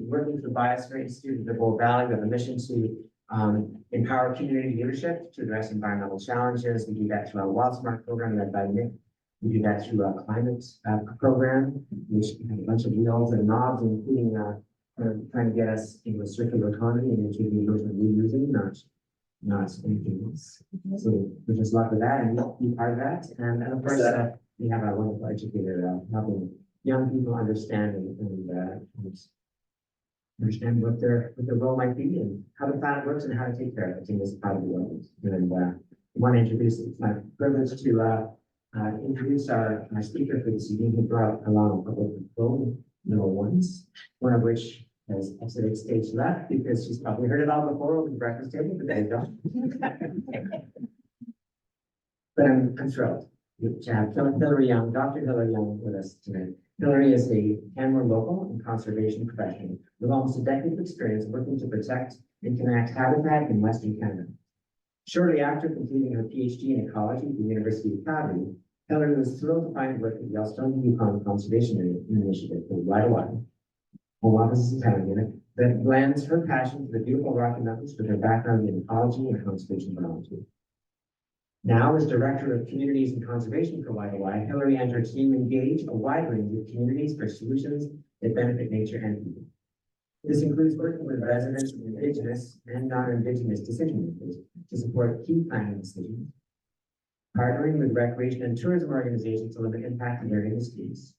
working with the Biosphere Institute of the Bow Valley. We have a mission to empower community leadership to address environmental challenges. We do that through our WildSmart program led by Nick. We do that through our climate program, which has a bunch of wheels and knobs, including trying to get us into a circular economy and into the version of reusing, not anything else. So we're just luck with that and be part of that. And of course, we have a wonderful educator helping young people understand and understand what their role might be and how the planet works and how to take care of it in this part of the world. And I want to introduce, it's my privilege to introduce our speaker for this evening, who brought along a couple of control number ones, one of which has exited stage left because she's probably heard it all before over the breakfast table, but they don't. But I'm thrilled to have Hilary Young, Dr. Hilary Young with us tonight. Hilary is a Canmore local and conservation professional with almost a decade of experience working to protect and connect habitat in Western Canada. Shortly after completing her PhD in ecology at the University of Calgary, Hilary was thrilled to find work at Yellowstone Yukon Conservation Initiative for Wide home office in town that blends her passion for the beautiful Rocky Mountains with her background in ecology and conservation biology. Now, as Director of Communities and Conservation for Wide, Hilary and her team engage a wide range of communities for solutions that benefit nature and people. This includes working with residents of Indigenous and non-Indigenous decision makers to support key planning decisions, partnering with recreation and tourism organizations to limit impact in their industries,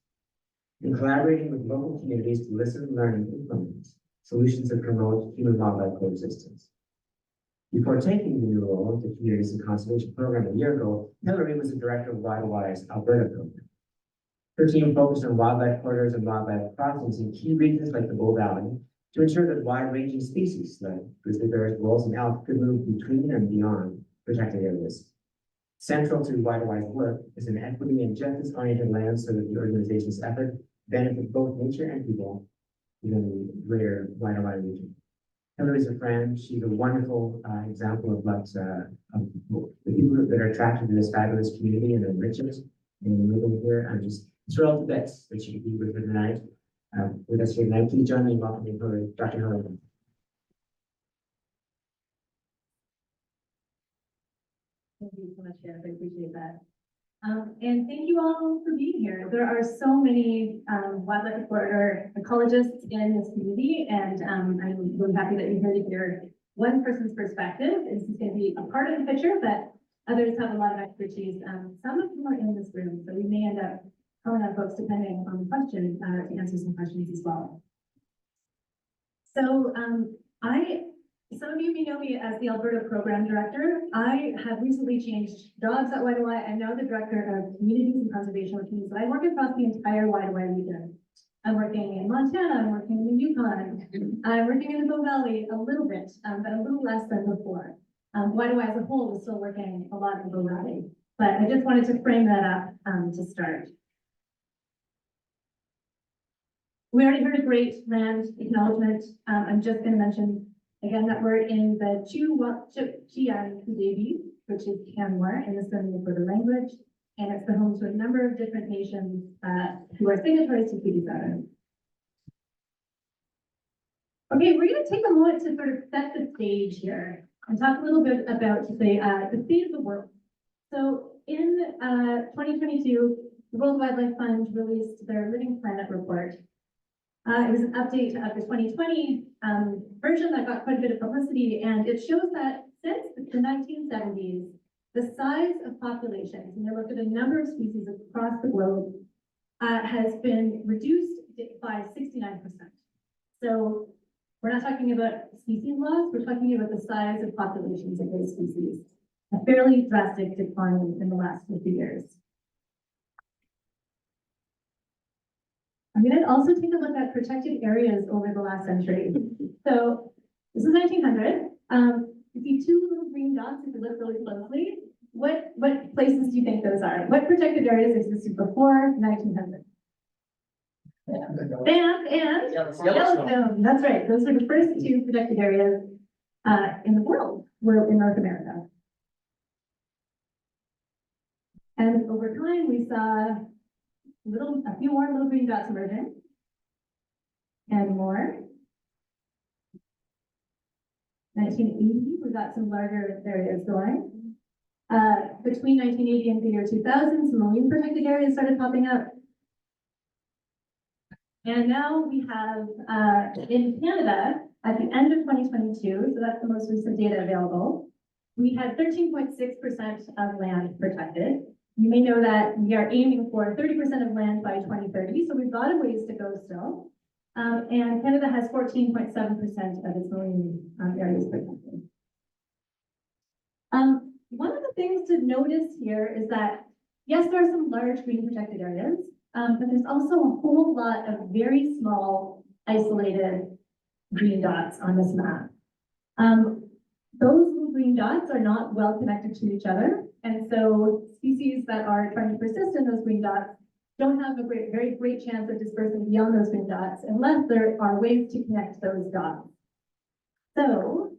and collaborating with local communities to listen, learn, and implement solutions that promote human-wildlife coexistence. Before taking the new role of the Communities and Conservation Program a year ago, Hilary was the director of WildWire's Alberta program. Her team focused on wildlife corridors and wildlife crossings in key regions like the Bow Valley to ensure that wide-ranging species like grizzly bears, wolves, and elk could move between and beyond protected areas. Central to WildWire's work is an equity and justice-oriented lens so that the organization's effort benefit both nature and people in the greater WildWire region. Hilary's a friend. She's a wonderful example of what the people that are attracted to this fabulous community and enrich it and moving here. I'm just thrilled to bits that she could be with us tonight. Please join me in welcoming Hilary, Dr. Hilary. Thank you so much, Jeff. I appreciate that. And thank you all for being here. There are so many wildlife corridor ecologists in this community, and I'm really happy that you're here to hear one person's perspective. This is going to be a part of the picture, but others have a lot of expertise. Some of them are in this room, so we may end up calling on folks depending on the question to answer some questions as well. So some of you may know me as the Alberta Program Director. I have recently changed jobs at WildWire. I'm now the Director of Communities and Conservation Teams, but I work across the entire WildWire region. I'm working in Montana, I'm working in the Yukon, I'm working in the Bow Valley a little bit, but a little less than before. WildWire as a whole is still working a lot in the Bow Valley, but I just wanted to frame that up to start. We already heard a great land acknowledgement. I'm just going to mention again that we're in the Chian-Kudebi, which is Canmore in the Stoney Alberta language, and it's the home to a number of different nations who are signatories to Treaty 7. Okay, we're going to take a moment to sort of set the stage here and talk a little bit about the state of the world. So in 2022, the World Wildlife Fund released their Living Planet report. It was an update of the 2020 version that got quite a bit of publicity, and it shows that since the 1970s, the size of populations, and they looked at a number of species across the globe, has been reduced by 69%. So we're not talking about species loss, we're talking about the size of populations of those species. A fairly drastic decline in the last 50 years. I'm going to also take a look at protected areas over the last century. So this is 1900. You see two little green dots if you look really closely. What places do you think those are? What protected areas existed before 1900? And Yellowstone. That's right. Those are the first two protected areas in the world. Were in North America. And over time, we saw a few more little green dots emerging, and more, 1980, we got some larger areas going. Between 1980 and the year 2000, some marine protected areas started popping up. And now we have, in Canada, at the end of 2022, so that's the most recent data available, we had 13.6% of land protected. You may know that we are aiming for 30% of land by 2030, so we've got a ways to go still. And Canada has 14.7% of its marine areas protected. One of the things to notice here is that, yes, there are some large green protected areas, but there's also a whole lot of very small, isolated green dots on this map. Those little green dots are not well connected to each other, and so species that are trying to persist in those green dots don't have a very great chance of dispersing beyond those green dots unless there are ways to connect those dots. So,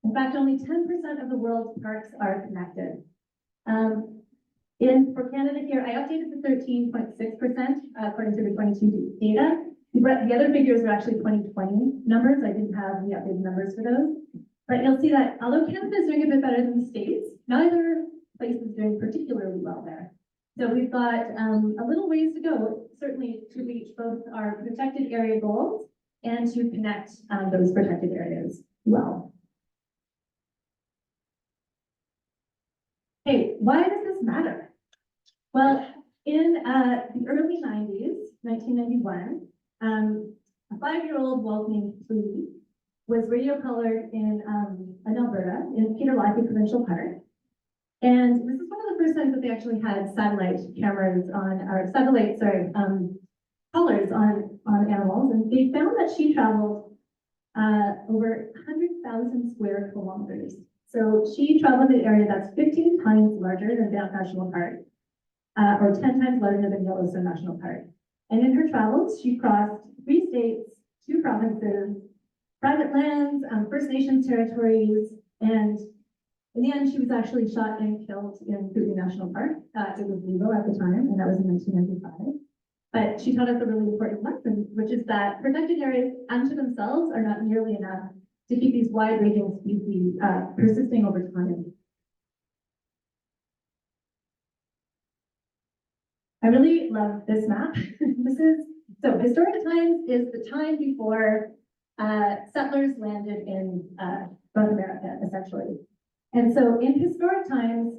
in fact, only 10% of the world's parks are connected. For Canada here, I updated the 13.6% according to the 22 data. The other figures are actually 2020 numbers. I didn't have the updated numbers for those. But you'll see that although Canada is doing a bit better than the States, neither place is doing particularly well there. So we've got a little ways to go, certainly to reach both our protected area goals and to connect those protected areas well. Hey, why does this matter? Well, in the early 90s, 1991, a 5-year-old wolf named Flea was radio colored in Alberta, in Peter Lockie Provincial Park. And this is one of the first times that they actually had satellite cameras on, or satellite, sorry, colors on animals. And they found that she traveled over 100,000 square kilometers. So she traveled an area that's 15 times larger than Banff National Park, or 10 times larger than Yellowstone National Park. And in her travels, she crossed 3 states, 2 provinces, private lands, First Nations territories, and in the end, she was actually shot and killed in Kootenai National Park. It was legal at the time, and that was in 1995. But she taught us a really important lesson, which is that protected areas unto themselves are not nearly enough to keep these wide-ranging species persisting over time. I really love this map. So historic times is the time before settlers landed in North America, essentially. And so in historic times,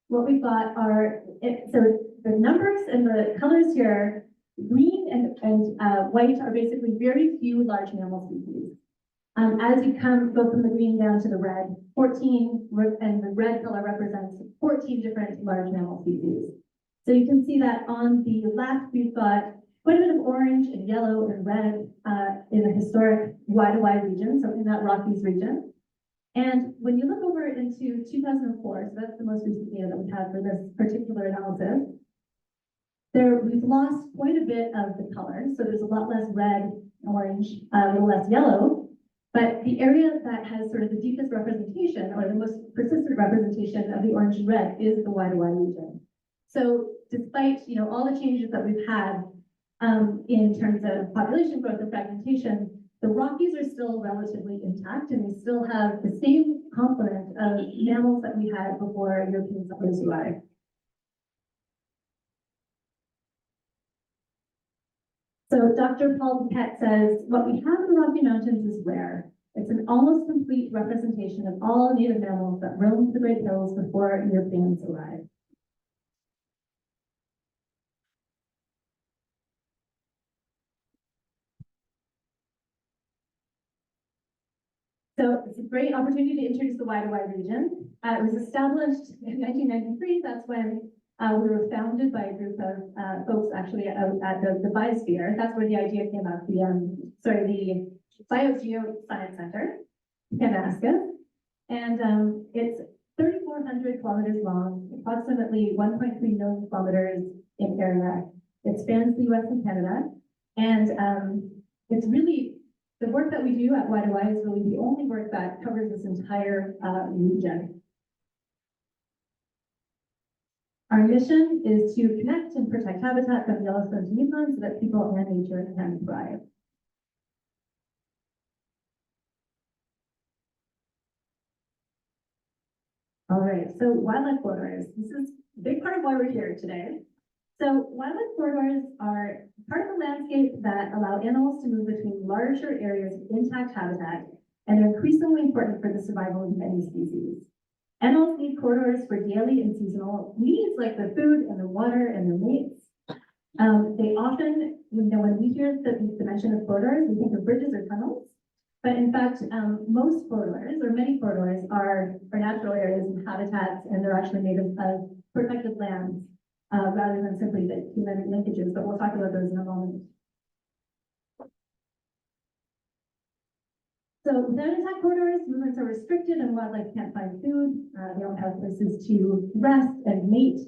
what we've got are, so the numbers and the colors here, green and white are basically very few large mammal species. As you go from the green down to the red, 14, and the red color represents 14 different large mammal species. So you can see that on the left, we've got quite a bit of orange and yellow and red in the historic Waidawi region, so in that Rockies region. And when you look over into 2004, so that's the most recent data that we have for this particular analysis, we've lost quite a bit of the color. So there's a lot less red, orange, a little less yellow, but the area that has sort of the deepest representation or the most persistent representation of the orange and red is the Waidawi region. So despite all the changes that we've had in terms of population growth and fragmentation, the Rockies are still relatively intact, and we still have the same complement of mammals that we had before European settlers arrived. So Dr. Paul Duquette says, what we have in the Rocky Mountains is rare. It's an almost complete representation of all native mammals that roamed the Great Hills before Europeans arrived. So it's a great opportunity to introduce the Waidawi region. It was established in 1993. That's when we were founded by a group of folks actually at the Biosphere. That's where the idea came out, the Biogeoscience Center, Kananaskis. And it's 3,400 kilometers long, approximately 1.3 million kilometers in area. It spans the US and Canada. And it's really, the work that we do at Waidawi is really the only work that covers this entire region. Our mission is to connect and protect habitat from Yellowstone to Yukon so that people and nature can thrive. All right, so wildlife corridors. This is a big part of why we're here today. So wildlife corridors are part of the landscape that allow animals to move between larger areas of intact habitat, and are increasingly important for the survival of many species. Animals need corridors for daily and seasonal needs like the food and the water and their mates. They often, when we hear the mention of corridors, we think of bridges or tunnels. But in fact, most corridors, or many corridors, are natural areas and habitats, and they're actually made of protected lands rather than simply the human linkages, but we'll talk about those in a moment. So without intact corridors, movements are restricted and wildlife can't find food. They don't have places to rest and mate,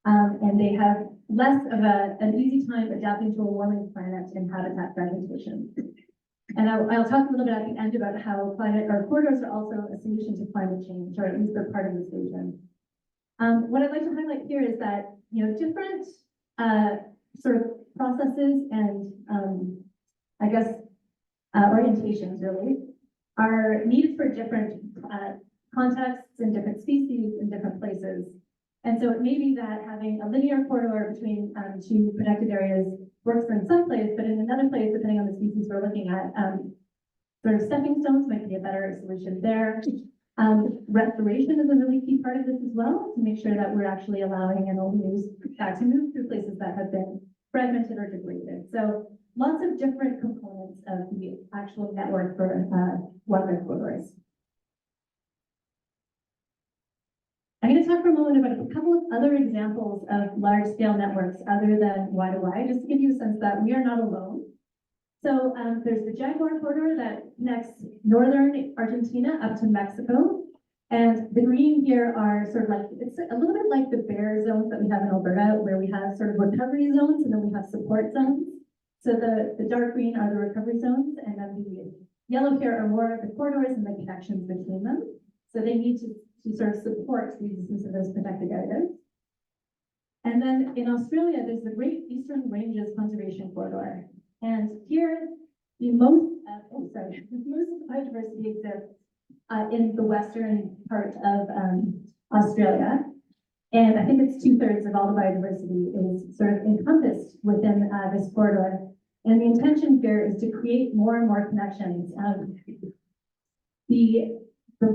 and they have less of an easy time adapting to a warming planet and habitat fragmentation. And I'll talk a little bit at the end about how corridors are also a solution to climate change, or at least they're part of the solution. What I'd like to highlight here is that, different sort of processes and I guess orientations really are needed for different contexts and different species in different places. And so it may be that having a linear corridor between two protected areas works in some place, but in another place, depending on the species we're looking at, sort of stepping stones might be a better solution there. Restoration is a really key part of this as well, to make sure that we're actually allowing animals to move through places that have been fragmented or degraded. So lots of different components of the actual network for wildlife corridors. I'm going to talk for a moment about a couple of other examples of large-scale networks other than Y2Y, just to give you a sense that we are not alone. So there's the Jaguar corridor that connects northern Argentina up to Mexico. And the green here are sort of like, it's a little bit like the bear zones that we have in Alberta, where we have sort of recovery zones and then we have support zones. So the dark green are the recovery zones, and then the yellow here are more of the corridors and the connections between them. So they need to sort of support the existence of those protected areas. And then in Australia, there's the Great Eastern Ranges Conservation Corridor. And here, the most of the biodiversity exists in the western part of Australia. And I think it's 2/3 of all the biodiversity is sort of encompassed within this corridor. And the intention here is to create more and more connections. The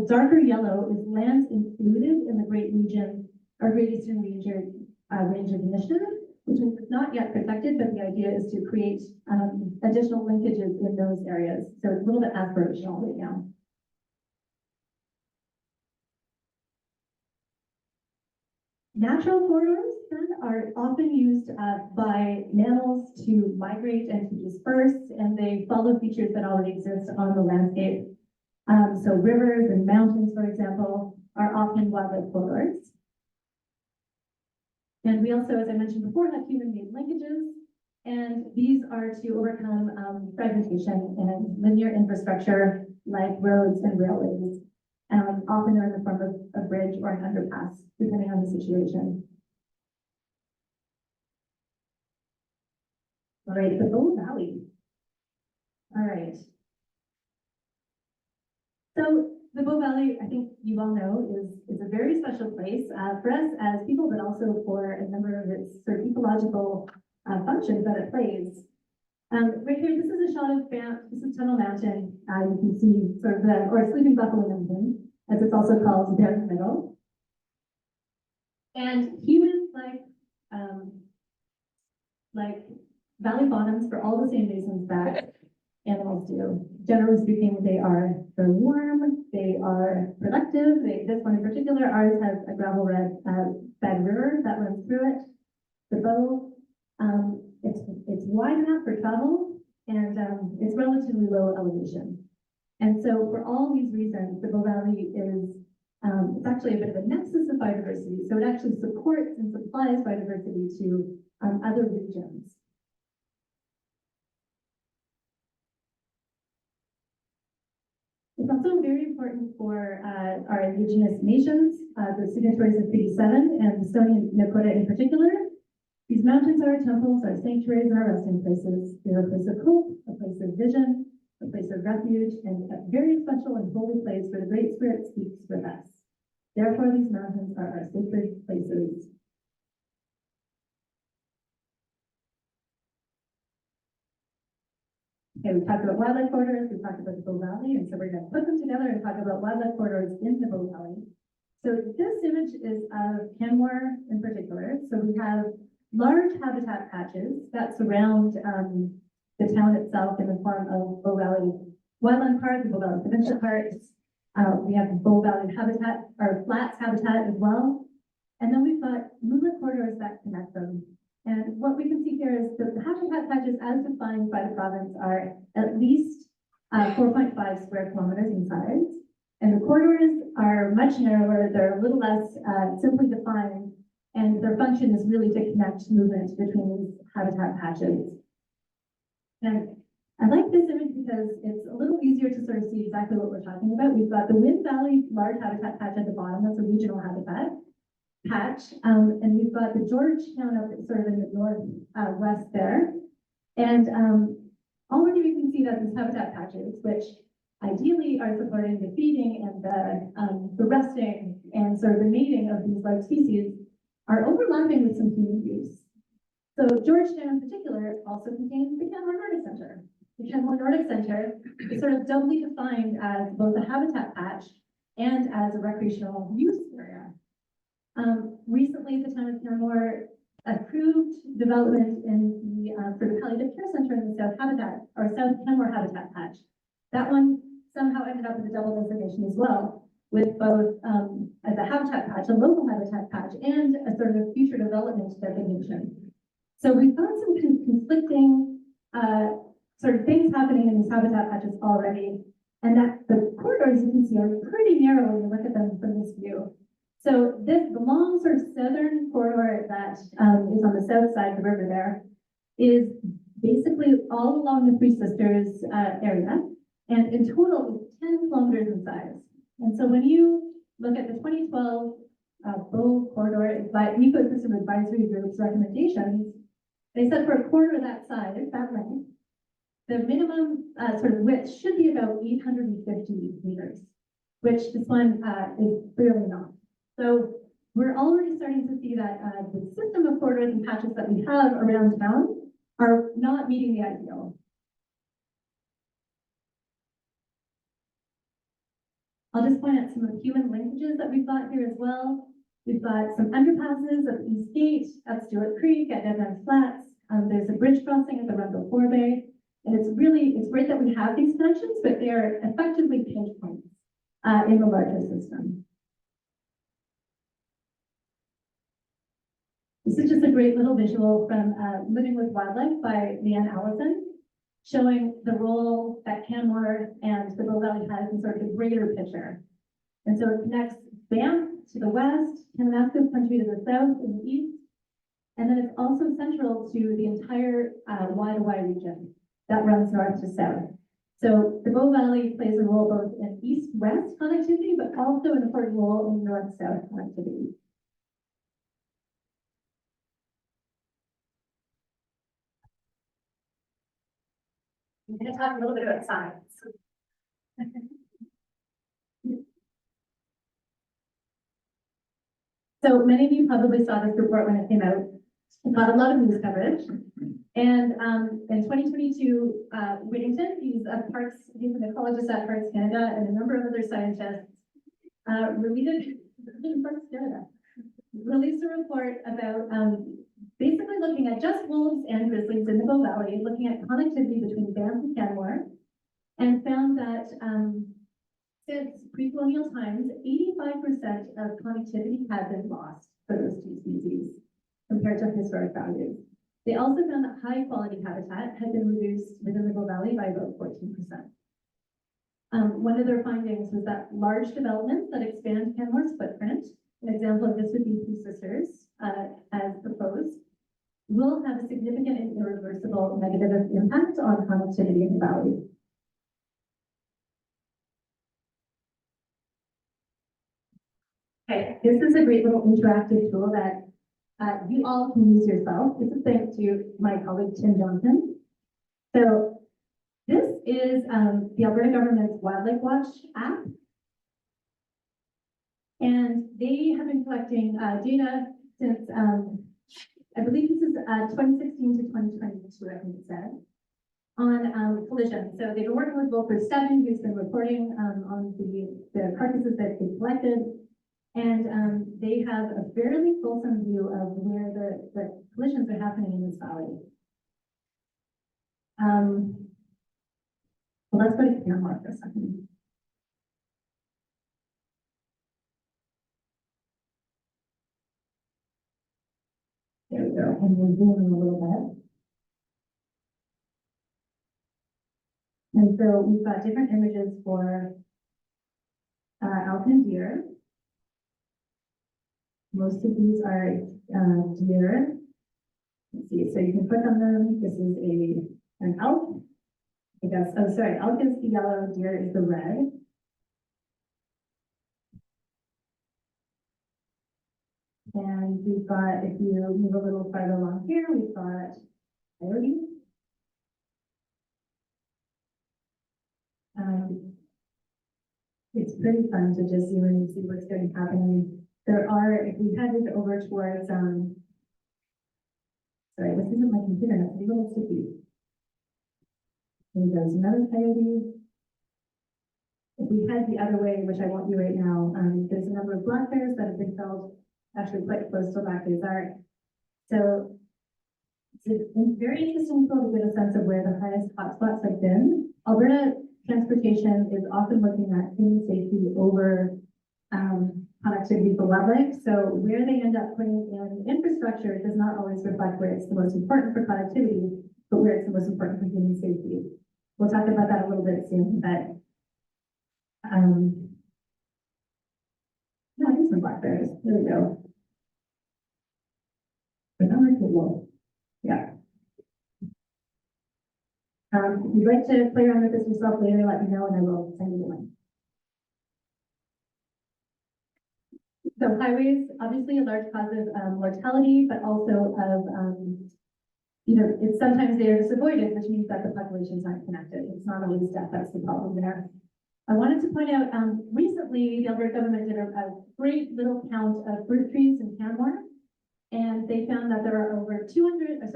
darker yellow is lands included in the Great Eastern Range Initiative, which is not yet protected, but the idea is to create additional linkages in those areas. So it's a little bit aspirational right now. Natural corridors then are often used by mammals to migrate and to disperse, and they follow features that already exist on the landscape. So rivers and mountains, for example, are often wildlife corridors. And we also, as I mentioned before, have human-made linkages, and these are to overcome fragmentation and linear infrastructure like roads and railways. Often they're in the form of a bridge or an underpass, depending on the situation. All right, the Bow Valley. All right. So the Bow Valley, I think you all know, is a very special place for us as people, but also for a number of its sort of ecological functions that it plays. Right here, this is a shot of this is Tunnel Mountain. You can see sort of or Sleeping Buffalo Mountain, as it's also called, there in the middle. And humans like valley bottoms for all the same reasons that animals do. Generally speaking, they're warm, they are productive. This one in particular, ours has a gravel bed river that runs through it. The Bow, it's wide enough for travel, and it's relatively low elevation. And so for all these reasons, the Bow Valley is it's actually a bit of a nexus of biodiversity. So it actually supports and supplies biodiversity to other regions. It's also very important for our Indigenous nations, the signatories of Treaty 7 and the Stoney Nakoda in particular. These mountains are our temples, our sanctuaries, and our resting places. They're a place of hope, a place of vision, a place of refuge, and a very special and holy place where the Great Spirit speaks with us. Therefore, these mountains are our sacred places. Okay, we talked about wildlife corridors, we talked about the Bow Valley, and so we're going to put them together and talk about wildlife corridors in the Bow Valley. So this image is of Canmore in particular. So we have large habitat patches that surround the town itself in the form of Bow Valley Wildland Park, the Bow Valley Provincial Parks. We have the Bow Valley habitat, or flats habitat as well. And then we've got movement corridors that connect them. And what we can see here is that the habitat patches as defined by the province are at least 4.5 square kilometers in size. And the corridors are much narrower, they're a little less simply defined, and their function is really to connect movement between these habitat patches. And I like this image because it's a little easier to sort of see exactly what we're talking about. We've got the Wind Valley large habitat patch at the bottom, that's a regional habitat patch, and we've got the Georgetown up sort of in the north west there. And already we can see that these habitat patches, which ideally are supporting the feeding and the resting and sort of the mating of these large species, are overlapping with some human use. So Georgetown in particular also contains the Canmore Nordic Center. The Canmore Nordic Center is sort of doubly defined as both a habitat patch and as a recreational use area. Recently, the town of Canmore approved development in the for the palliative care center in the South Habitat or South Canmore Habitat Patch. That one somehow ended up with a double designation as well, with both as a habitat patch, a local habitat patch, and a sort of future development designation. So we've got some conflicting sort of things happening in these habitat patches already, and that the corridors you can see are pretty narrow when you look at them from this view. So the long sort of southern corridor that is on the south side of the river there is basically all along the Three Sisters area, and in total it's 10 kilometers in size. And so when you look at the 2012 Bow Corridor Ecosystem Advisory Group's recommendations, they said for a corridor that size, that length, the minimum sort of width should be about 850 meters, which this one is clearly not. So we're already starting to see that the system of corridors and patches that we have around town are not meeting the ideal. I'll just point out some of the human linkages that we've got here as well. We've got some underpasses at East Gate, at Stewart Creek, at Deadlands Flats. There's a bridge crossing at the Rundle Forebay. And it's great that we have these connections, but they're effectively pinch points in the larger system. This is just a great little visual from Living with Wildlife by Leanne Allison, showing the role that Canmore and the Bow Valley has in sort of the greater picture. And so it connects Banff to the west, Kananaskis Country to the south and the east, and then it's also central to the entire Waidawi region that runs north to south. So the Bow Valley plays a role both in east-west connectivity, but also an important role in north-south connectivity. I'm going to talk a little bit about science. So many of you probably saw this report when it came out. It got a lot of news coverage. And in 2022, Whittington, he's an ecologist at Parks Canada, and a number of other scientists released a report about basically looking at just wolves and grizzlies in the Bow Valley, looking at connectivity between Banff and Canmore, and found that since pre-colonial times, 85% of connectivity had been lost for those two species compared to historic values. They also found that high quality habitat had been reduced within the Bow Valley by about 14%. One of their findings was that large developments that expand Canmore's footprint, an example of this would be Three Sisters, as proposed, will have a significant and irreversible negative impact on connectivity in the valley. Okay, this is a great little interactive tool that you all can use yourself. This is thanks to my colleague, Tim Johnson. So this is the Alberta government's Wildlife Watch app. And they have been collecting data since, I believe this is 2016 to 2022, I think it said, on collisions. So they've been working with Volker Stebbing, who's been reporting on the carcasses that they collected. And they have a fairly fulsome view of where the collisions are happening in this valley. Well, let's go to Canmore for a second. There we go. And we're zooming a little bit. And so we've got different images for elk and deer. Most of these are deer. Let's see, so you can click on them. This is an elk. I guess, oh, sorry, elk is the yellow, deer is the red. And we've got, if you move a little farther along here, we've got coyote. It's pretty fun to just zoom in and see what's going to happen. There are, if we headed over towards, sorry, this isn't my computer, that's a little sticky. And there's another coyote. If we head the other way, which I won't do right now, there's a number of black bears that have been killed actually quite close to Lac des Arcs. So it's very interesting to get a sense of where the highest hotspots have been. Alberta transportation is often looking at human safety over connectivity for wildlife. So where they end up putting in infrastructure does not always reflect where it's the most important for connectivity, but where it's the most important for human safety. We'll talk about that a little bit soon, but no, here's some black bears. There we go. Yeah. If you'd like to play around with this yourself later, let me know and I will send you the link. So highways, obviously a large cause of mortality, but also of, it's sometimes they're just avoided, which means that the populations aren't connected. It's not always death that's the problem there. I wanted to point out, recently the Alberta government did a great little count of fruit trees in Canmore, and they found that there are over 2,500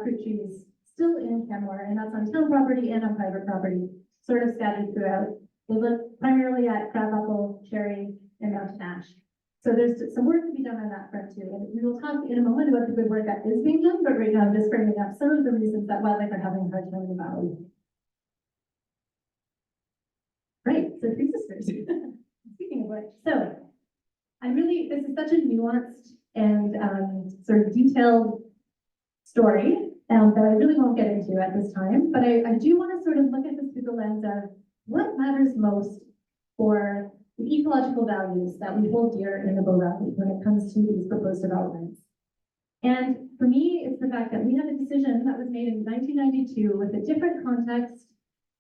fruit trees still in Canmore, and that's on town property and on private property, sort of scattered throughout. They look primarily at crabapple, cherry, and mountain ash. So there's some work to be done on that front too. And we will talk in a moment about the good work that is being done, but right now I'm just bringing up some of the reasons that wildlife are having a hard time in the valley. Right, so three sisters. Speaking of which, so this is such a nuanced and sort of detailed story that I really won't get into at this time, but I do want to sort of look at this through the lens of what matters most for the ecological values that we hold dear in the Bow Valley when it comes to these proposed developments. And for me, it's the fact that we had a decision that was made in 1992 with a different context,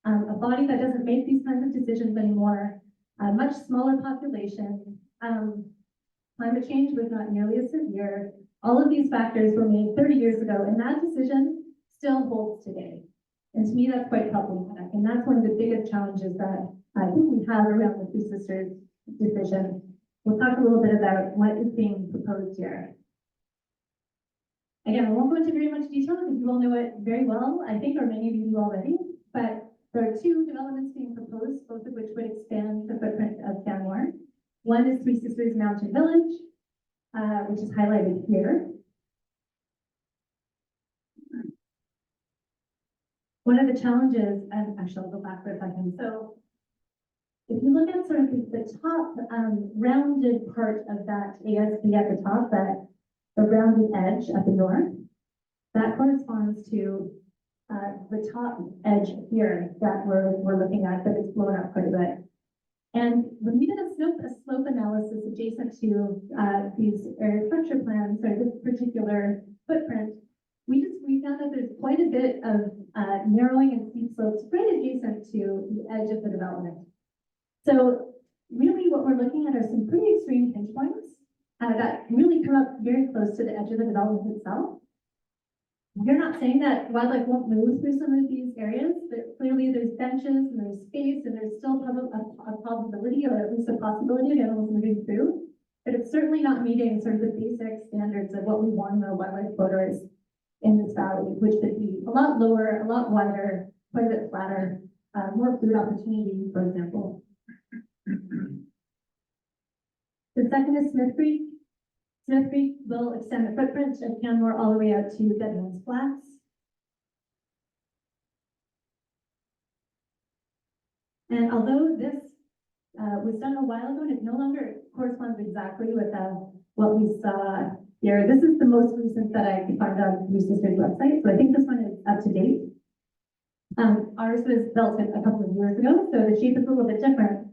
a body that doesn't make these kinds of decisions anymore, a much smaller population, climate change was not nearly as severe. All of these factors were made 30 years ago, and that decision still holds today. And to me, that's quite problematic. And that's one of the biggest challenges that I think we have around the Three Sisters decision. We'll talk a little bit about what is being proposed here. Again, I won't go into very much detail because you all know it very well, I think, or many of you do already, but there are two developments being proposed, both of which would expand the footprint of Canmore. One is Three Sisters Mountain Village, which is highlighted here. One of the challenges, and actually I'll go back for a second. So if you look at sort of the top rounded part of that ASB at the top, that the rounded edge at the north, that corresponds to the top edge here that we're looking at, but it's blown up quite a bit. And when we did a slope analysis adjacent to these area structure plans, or this particular footprint, we found that there's quite a bit of narrowing and steep slopes right adjacent to the edge of the development. So really what we're looking at are some pretty extreme pinch points that really come up very close to the edge of the development itself. We're not saying that wildlife won't move through some of these areas, but clearly Clearly, there's benches and there's space and there's still a probability or at least a possibility of animals moving through, but it's certainly not meeting sort of the basic standards of what we want in our wildlife corridors in this valley, which would be a lot lower, a lot wider, quite a bit flatter, more food opportunity, for example. The second is Smith Creek. Smith Creek will extend the footprint of Canmore all the way out to Deadlands Flats. And although this was done a while ago, and it no longer corresponds exactly with what we saw here. This is the most recent that I could find on the Sisters website, so I think this one is up to date. Ours was built a couple of years ago, so the shape is a little bit different.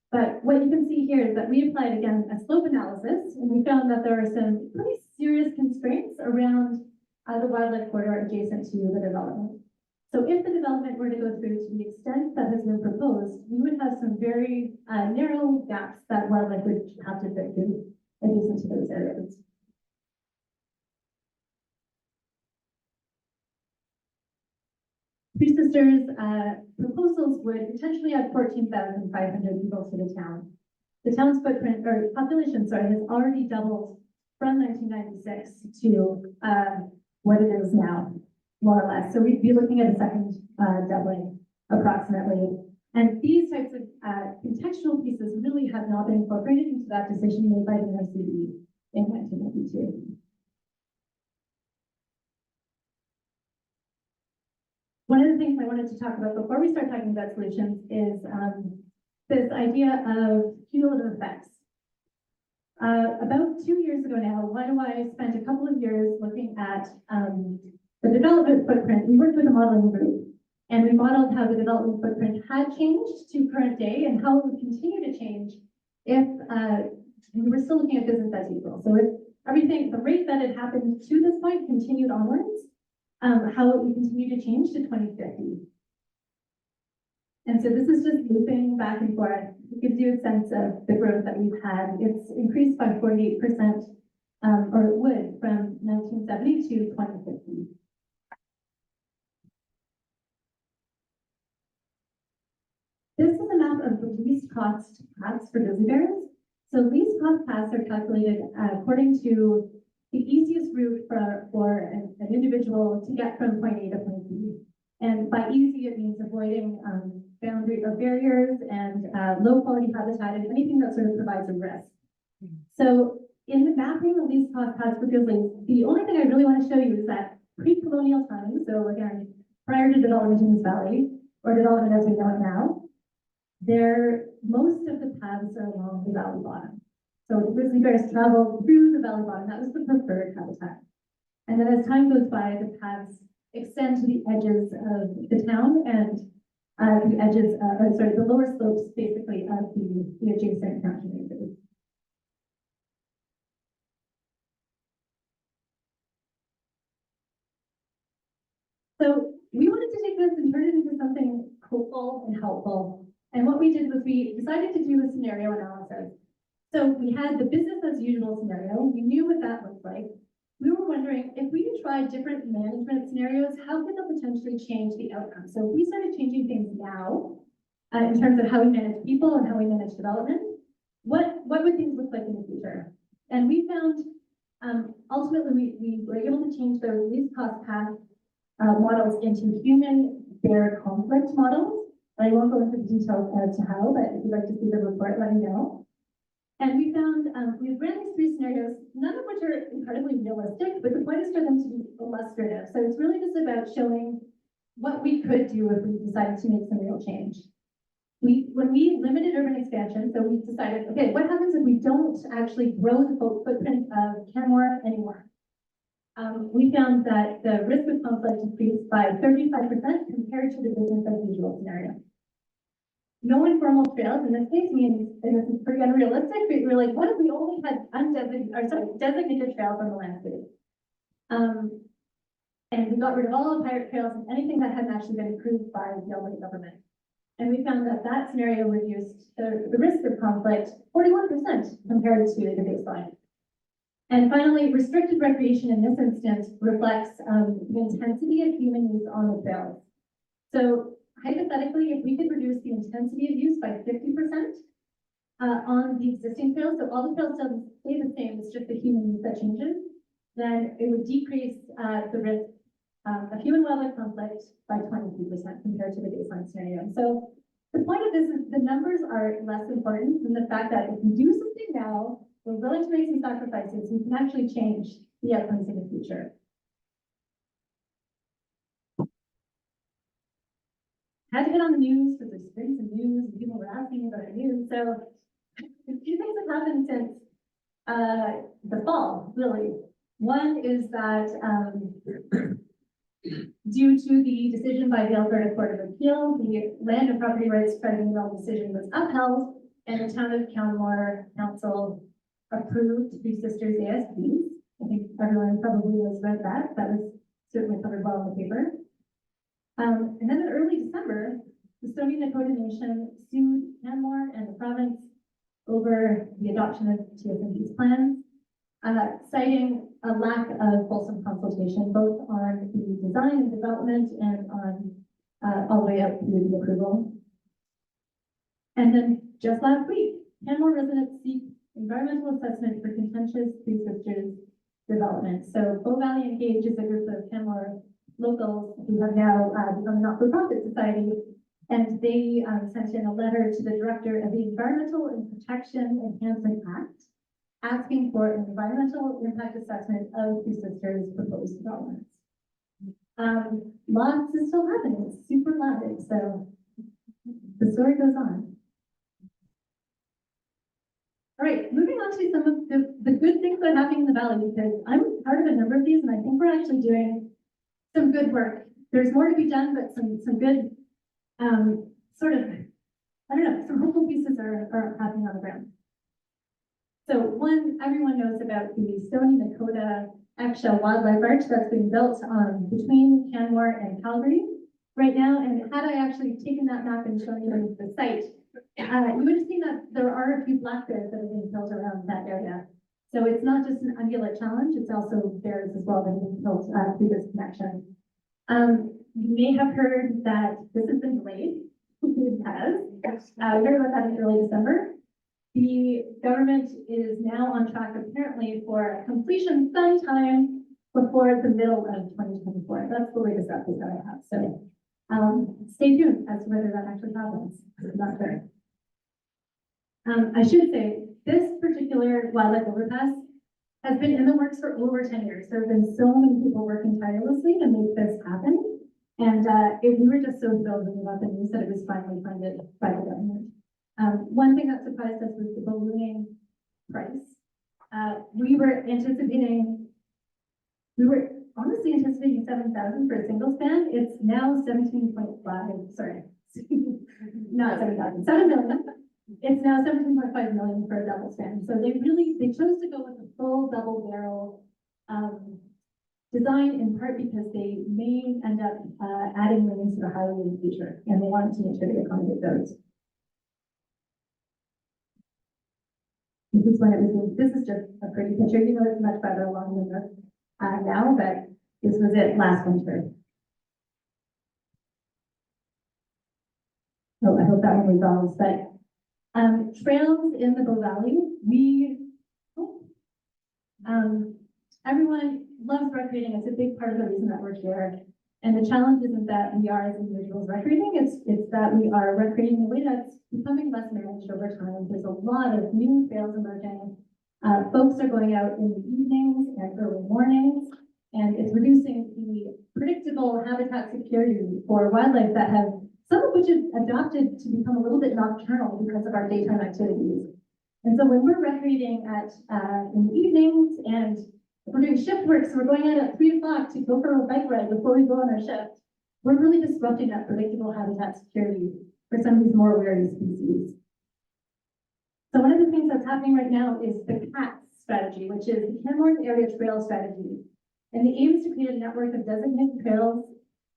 But what you can see here is that we applied, again, a slope analysis, and we found that there are some pretty serious constraints around the wildlife corridor adjacent to the development. So if the development were to go through to the extent that has been proposed, we would have some very narrow gaps that wildlife would have to fit through adjacent to those areas. Three Sisters proposals would potentially add 14,500 people to the town. The town's footprint, or population, sorry, has already doubled from 1996 to what it is now, more or less. So we'd be looking at a second doubling, approximately. And these types of contextual pieces really have not been incorporated into that decision made by the NRCD in 1992. One of the things I wanted to talk about before we start talking about solutions is this idea of cumulative effects. About 2 years ago now, I spent a couple of years looking at the development footprint. We worked with a modeling group, and we modeled how the development footprint had changed to current day and how it would continue to change if we were still looking at business as usual. So if everything, the rate that had happened to this point continued onwards, how it would continue to change to 2050. And so this is just looping back and forth. It gives you a sense of the growth that we've had. It's increased by 48%, or it would, from 1970 to 2050. This is a map of the least cost paths for grizzly bears. So least cost paths are calculated according to the easiest route for an individual to get from point A to point B. And by easy, it means avoiding boundary or barriers and low quality habitat and anything that sort of provides a risk. So in the mapping of least cost paths for grizzlies, the only thing I really want to show you is that pre-colonial times, so again, prior to development in this valley, or development as we know it now, most of the paths are along the valley bottom. So the grizzly bears travel through the valley bottom. That was the preferred habitat. And then as time goes by, the paths extend to the edges of the town and the edges, the lower slopes basically of the adjacent county ranges. So we wanted to take this and turn it into something hopeful and helpful. And what we did was we decided to do a scenario analysis. So we had the business as usual scenario. We knew what that looked like. We were wondering if we tried different management scenarios, how could that potentially change the outcome? So we started changing things now in terms of how we manage people and how we manage development. What would things look like in the future? And we found ultimately we were able to change those least cost path models into human-bear conflict models. I won't go into the details as to how, but if you'd like to see the report, let me know. And we found, we ran these three scenarios, none of which are incredibly realistic, but the point is for them to be illustrative. So it's really just about showing what we could do if we decided to make some real change. When we limited urban expansion, so we decided, okay, what happens if we don't actually grow the footprint of Canmore anymore? We found that the risk of conflict increased by 35% compared to the business as usual scenario. No informal trails in this case means, and this is pretty unrealistic, but we're like, what if we only had designated trails on the landscape? And we got rid of all the pirate trails and anything that hadn't actually been approved by the Alberta government. And we found that that scenario reduced the risk of conflict 41% compared to the baseline. And finally, restricted recreation in this instance reflects the intensity of human use on the trails. So hypothetically, if we could reduce the intensity of use by 50% on the existing trails, so all the trails still stay the same, it's just the human use that changes, then it would decrease the risk of human wildlife conflict by 23% compared to the baseline scenario. So the point of this is the numbers are less important than the fact that if we do something now, we're willing to make some sacrifices, we can actually change the outcomes in the future. Had to hit on the news because there's been some news and people were asking about the news. So a few things have happened since the fall, really. One is that due to the decision by the Alberta Court of Appeal, the Land and Property Rights Tribunal decision was upheld, and the town of Canmore Council approved Three Sisters ASPs. I think everyone probably has read that. That was certainly covered well in the paper. And then in early December, the Stoney Nakoda Nation sued Canmore and the province over the adoption of TSNP's plans, citing a lack of fulsome consultation, both on the design and development and on all the way up through the approval. And then just last week, Canmore residents seek environmental assessment for contentious Three Sisters development. So Bow Valley Engage is a group of Canmore locals who have now become a not-for-profit society, and they sent in a letter to the director of the Environmental and Protection Enhancement Act, asking for an environmental impact assessment of Three Sisters' proposed developments. Lots is still happening, it's super loud, so the story goes on. All right, moving on to some of the good things that are happening in the valley, because I'm part of a number of these, and I think we're actually doing some good work. There's more to be done, but some good, sort of, I don't know, some hopeful pieces are happening on the ground. So one, everyone knows about the Stoney Nakoda Eggshell Wildlife Arch that's being built between Canmore and Calgary right now. And had I actually taken that map and shown you the site, you would have seen that there are a few black bears that have been built around that area. So it's not just an ungulate challenge, it's also bears as well that have been built through this connection. You may have heard that this has been delayed. It has. We heard about that in early December. The government is now on track apparently for completion sometime before the middle of 2024. That's the latest update that I have. So stay tuned as to whether that actually happens. I'm not sure. I should say this particular wildlife overpass has been in the works for over 10 years. There have been so many people working tirelessly to make this happen. And we were just so thrilled when we got the news that it was finally funded by the government. One thing that surprised us was the ballooning price. We were honestly anticipating 7,000 for a single span. It's now 17.5, sorry, not 7,000, 7 million. It's now 17.5 million for a double span. So they chose to go with a full double barrel design, in part because they may end up adding lanes to the highway in the future, and they wanted to make sure they accommodate those. This is when it was. This is just a pretty picture. You know, it's much better along than this now, but this was it last winter. So I hope that one resolves. But trails in the Bow Valley, everyone loves recreating. It's a big part of the reason that we're here. And the challenge isn't that we are as individuals recreating, it's that we are recreating in a way that's becoming less managed over time. There's a lot of new trails emerging. Folks are going out in the evenings and early mornings, and it's reducing the predictable habitat security for wildlife that have, some of which have adopted to become a little bit nocturnal because of our daytime activities. And so when we're recreating in the evenings, and we're doing shift work, so we're going out at 3 o'clock to go for a bike ride before we go on our shift, we're really disrupting that predictable habitat security for some of these more wary species. So one of the things that's happening right now is the CAT strategy, which is the Canmore Area Trail Strategy. And the aim is to create a network of designated trails,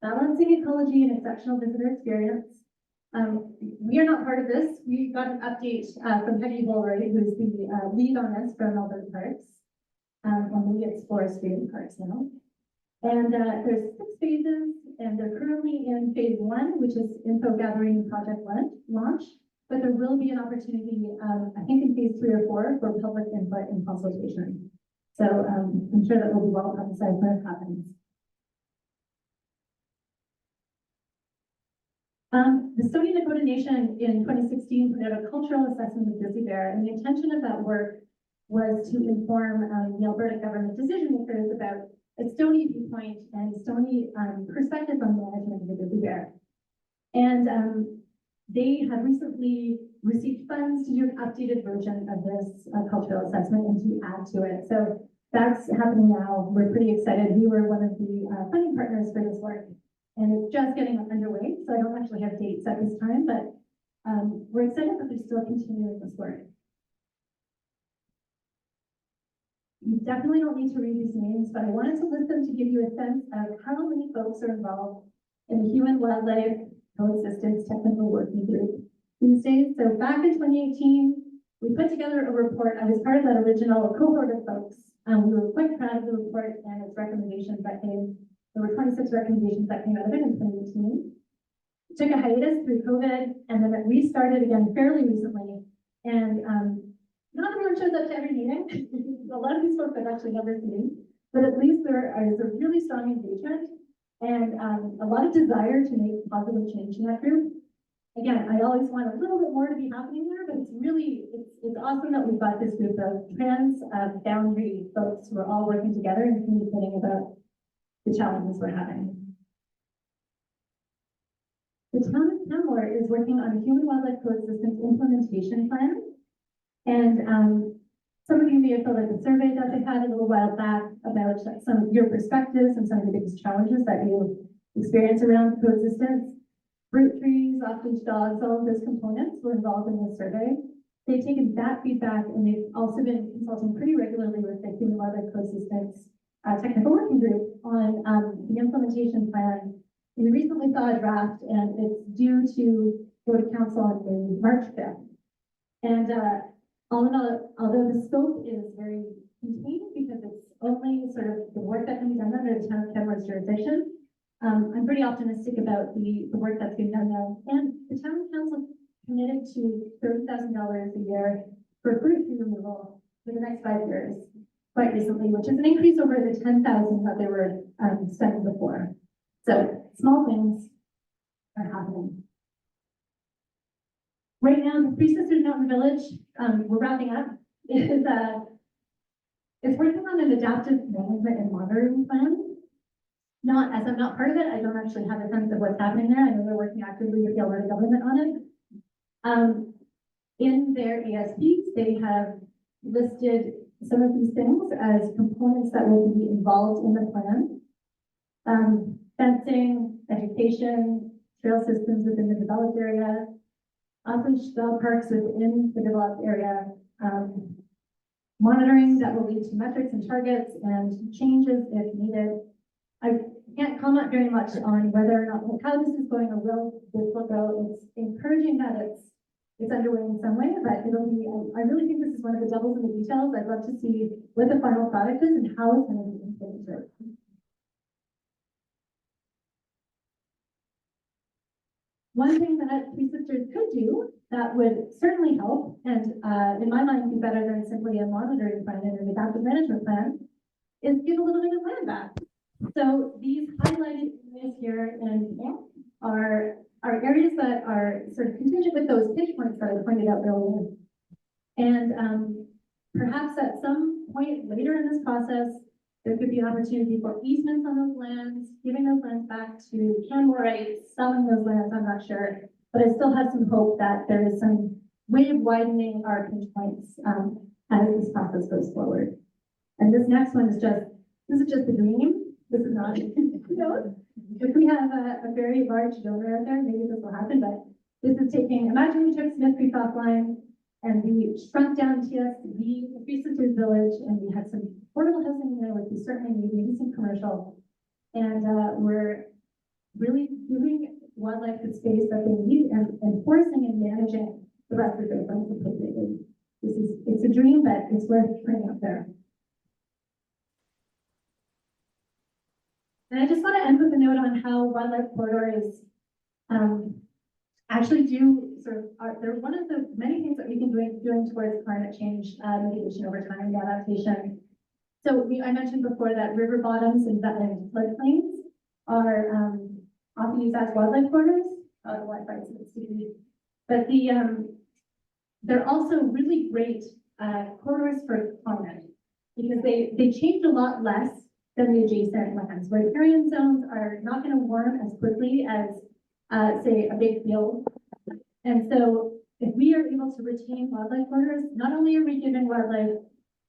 balancing ecology and exceptional visitor experience. We are not part of this. We got an update from Peggy Hilary, who's the lead on this from Alberta Parks. Or maybe it's forestry and parks now. And there's 6 phases, and they're currently in phase 1, which is info gathering and project launch. But there will be an opportunity, I think in phase 3 or 4, for public input and consultation. So I'm sure that will be well publicized when it happens. The Stoney Nakoda Nation in 2016 put out a cultural assessment of grizzly bear, and the intention of that work was to inform the Alberta government decision makers about a Stoney viewpoint and Stoney perspective on management of the grizzly bear. And they have recently received funds to do an updated version of this cultural assessment and to add to it. So that's happening now. We're pretty excited. We were one of the funding partners for this work, and it's just getting underway. So I don't actually have dates at this time, but we're excited that they're still continuing this work. You definitely don't need to read these names, but I wanted to list them to give you a sense of how many folks are involved in the Human Wildlife Coexistence Technical Working Group these days. So back in 2018, we put together a report. I was part of that original cohort of folks. We were quite proud of the report and its recommendations that came. There were 26 recommendations that came out of it in 2018. It took a hiatus through COVID, and then it restarted again fairly recently. And not everyone shows up to every meeting. A lot of these folks I've actually never seen, but at least there is a really strong engagement and a lot of desire to make positive change in that group. Again, I always want a little bit more to be happening there, but it's awesome that we've got this group of boundary folks who are all working together and communicating about the challenges we're having. The town of Canmore is working on a human wildlife coexistence implementation plan. And some of you may have filled out the survey that they had a little while back about some of your perspectives and some of the biggest challenges that you experience around coexistence. Fruit trees, off-leash dogs, all of those components were involved in the survey. They've taken that feedback, and they've also been consulting pretty regularly with the Human Wildlife Coexistence Technical Working Group on the implementation plan. We recently saw a draft, and it's due to go to council on March 5th. And all in all, although the scope is very contained because it's only sort of the work that can be done under the town of Canmore's jurisdiction, I'm pretty optimistic about the work that's being done now. And the town council committed to $30,000 a year for fruit tree removal for the next 5 years, quite recently, which is an increase over the $10,000 that they were spending before. So small things are happening. Right now, the Three Sisters Mountain Village, we're wrapping up, is it's working on an adaptive management and monitoring plan. As I'm not part of it, I don't actually have a sense of what's happening there. I know they're working actively with the Alberta government on it. In their ASPs, they have listed some of these things as components that will be involved in the plan. Fencing, education, trail systems within the developed area, off-leash dog parks within the developed area, monitoring that will lead to metrics and targets and changes if needed. I can't comment very much on whether or not how this is going or will this will go. It's encouraging that it's underway in some way, but it'll be, I really think this is one of the devils in the details. I'd love to see what the final product is and how it's going to be implemented. One thing that Three Sisters could do that would certainly help, and in my mind be better than simply a monitoring plan and an adaptive management plan, is give a little bit of land back. So these highlighted areas here in pink are areas that are sort of contingent with those pitch points that I pointed out earlier. And perhaps at some point later in this process, there could be an opportunity for easements on those lands, giving those lands back to Canmorites, selling those lands, I'm not sure. But I still have some hope that there is some way of widening our pinch points as this process goes forward. And this next one is this is just a dream. This is not, if we have a very large donor out there, maybe this will happen, but this is imagine we took Smith Creek offline and we shrunk down TSV, the Three Sisters Village, and we had some affordable housing in there, which we certainly need, maybe some commercial. And we're really giving wildlife the space that they need and enforcing and managing the rest of their funds appropriately. It's a dream, but it's worth putting out there. And I just want to end with a note on how wildlife corridors actually do sort of they're one of the many things that we can doing towards climate change mitigation over time and adaptation. So I mentioned before that river bottoms and floodplains are often used as wildlife corridors, wildlife rights of the city. But they're also really great corridors for climate because they change a lot less than the adjacent lands. Riparian zones are not going to warm as quickly as, say, a big field. And so if we are able to retain wildlife corridors, not only are we giving wildlife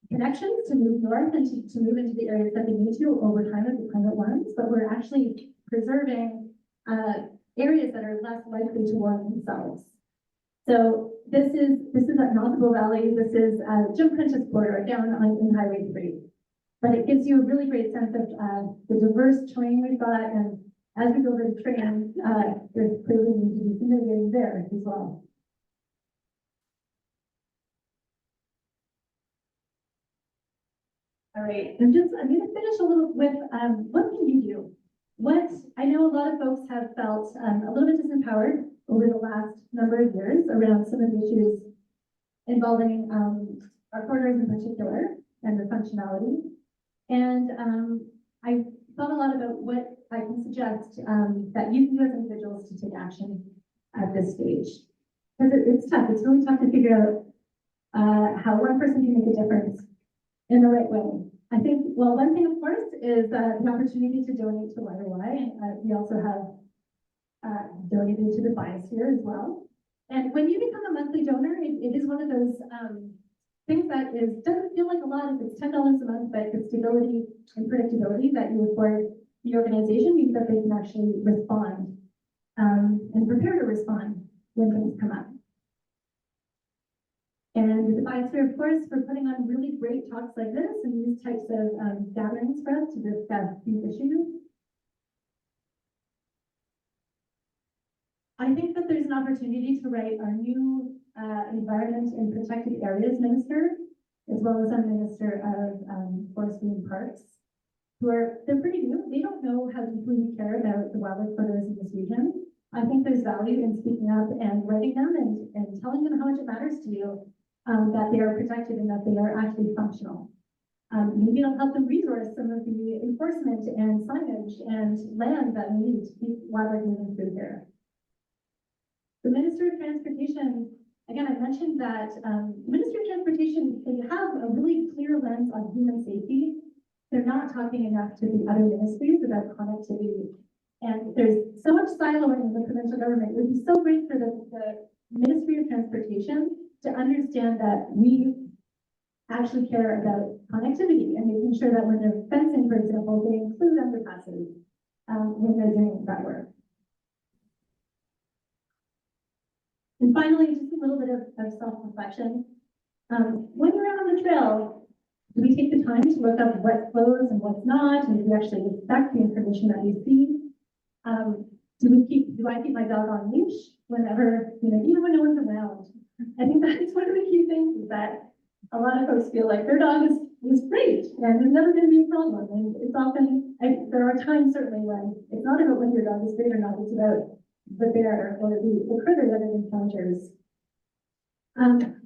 connections to move north and to move into the areas that they need to over time as the climate warms, but we're actually preserving areas that are less likely to warm themselves. So this is at Nautical Valley. This is Jim Prentice corridor down in Highway 3. But it gives you a really great sense of the diverse terrain we've got, and as we go over the terrain, there's clearly need to be some mitigating there as well. All right, I'm going to finish a little with what can you do? What I know a lot of folks have felt a little bit disempowered over the last number of years around some of the issues involving our corridors in particular and their functionality. And I thought a lot about what I can suggest that you can do as individuals to take action at this stage. Because it's tough. It's really tough to figure out how one person can make a difference in the right way. I think, well, one thing, of course, is the opportunity to donate to YY. We also have donated to the Biosphere as well. And when you become a monthly donor, it is one of those things that doesn't feel like a lot if it's $10 a month, but the stability and predictability that you afford the organization means that they can actually respond and prepare to respond when things come up. And the Biosphere, of course, for putting on really great talks like this and these types of gatherings for us to discuss these issues. I think that there's an opportunity to write our new Environment and Protected Areas Minister, as well as our Minister of Forestry and Parks, they're pretty new. They don't know how deeply we care about the wildlife corridors in this region. I think there's value in speaking up and writing them and telling them how much it matters to you that they are protected and that they are actually functional. Maybe it'll help them resource some of the enforcement and signage and land that we need to keep wildlife moving through here. The Minister of Transportation, again, I mentioned that the Ministry of Transportation, they have a really clear lens on human safety. They're not talking enough to the other ministries about connectivity. And there's so much siloing in the provincial government. It would be so great for the Ministry of Transportation to understand that we actually care about connectivity and making sure that when they're fencing, for example, they include underpasses when they're doing that work. And finally, just a little bit of self-reflection. When you're out on the trail, do we take the time to look up what's closed and what's not, and if we actually respect the information that we see? Do I keep my dog on leash whenever, even when no one's around? I think that's one of the key things is that a lot of folks feel like their dog is great and there's never going to be a problem. And it's often, there are times certainly when it's not about whether your dog is great or not, it's about the bear or the critter that it encounters.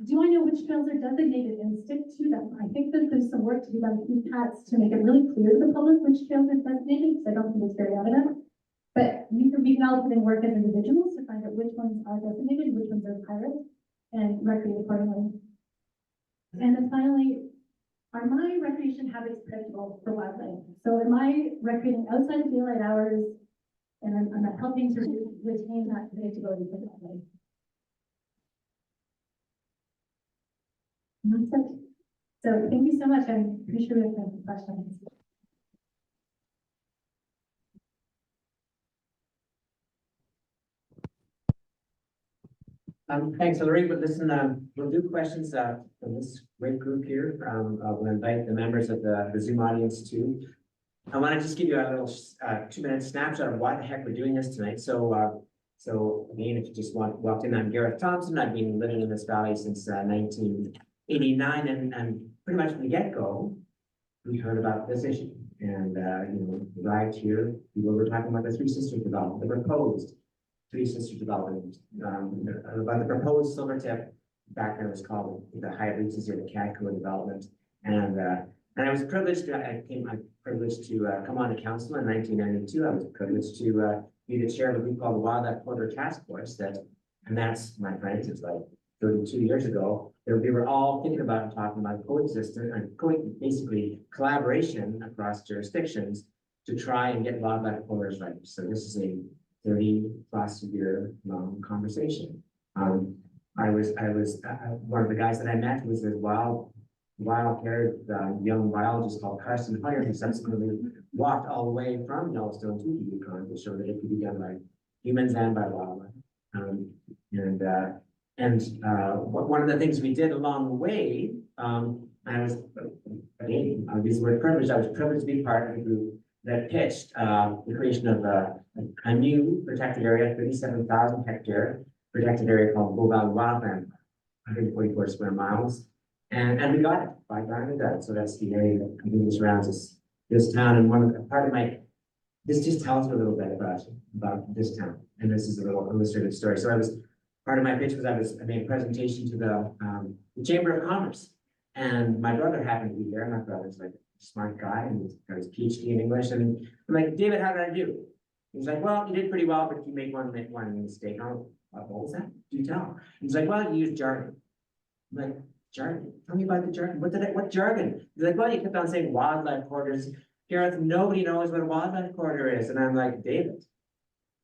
Do I know which trails are designated and stick to them? I think that there's some work to be done with PCATs to make it really clear to the public which trails are designated, because I don't think it's very evident. But we can all put in work as individuals to find out which ones are designated, which ones are private, and recreate accordingly. And then finally, are my recreation habits predictable for wildlife? So am I recreating outside of daylight hours, and I'm helping to retain that predictability for wildlife? And that's it. So thank you so much. I'm pretty sure we have some questions. Thanks, Hilary. But listen, we'll do questions from this great group here. We'll invite the members of the Zoom audience too. I want to just give you a little 2-minute snapshot of why the heck we're doing this tonight. So again, if you just walked in, I'm Gareth Thompson. I've been living in this valley since 1989, and pretty much from the get-go, we heard about this issue. arrived here, people were talking about the Three Sisters development, the proposed Three Sisters development, about the proposed Silvertip, back then it was called the Hyatt Reaches here, the Cadco development. And I was privileged I'm privileged to come on to council in 1992. I was privileged to be the chair of a group called the Wildlife Corridor Task Force and that's, my friends, it's like 32 years ago, that we were all thinking about and talking about coexistence and basically collaboration across jurisdictions to try and get wildlife corridors right. So this is a 30+ year long conversation. I was one of the guys that I met was this wild-haired young biologist called Carson Hoyer, who subsequently walked all the way from Yellowstone to the Yukon to show that it could be done by humans and by wildlife. One of the things we did along the way, I was, again, I'll use the word privileged, I was privileged to be part of a group that pitched the creation of a new protected area, 37,000 hectare protected area called Bull Valley Wildland, 144 square miles. And we got it by Diamond Dud. So that's the area that completely surrounds this town. And part of this just tells you a little bit about this town. And this is a little illustrative story. So part of my pitch was I made a presentation to the Chamber of Commerce. And my brother happened to be there. My brother's like a smart guy and he's got his PhD in English. And I'm like, David, how did I do? He's like, well, you did pretty well, but you made one mistake. Oh, what was that? Do tell. He's like, well, you used jargon. I'm like, jargon? Tell me about the jargon. What jargon? He's like, well, you kept on saying wildlife corridors. Gareth, nobody knows what a wildlife corridor is. And I'm like, David,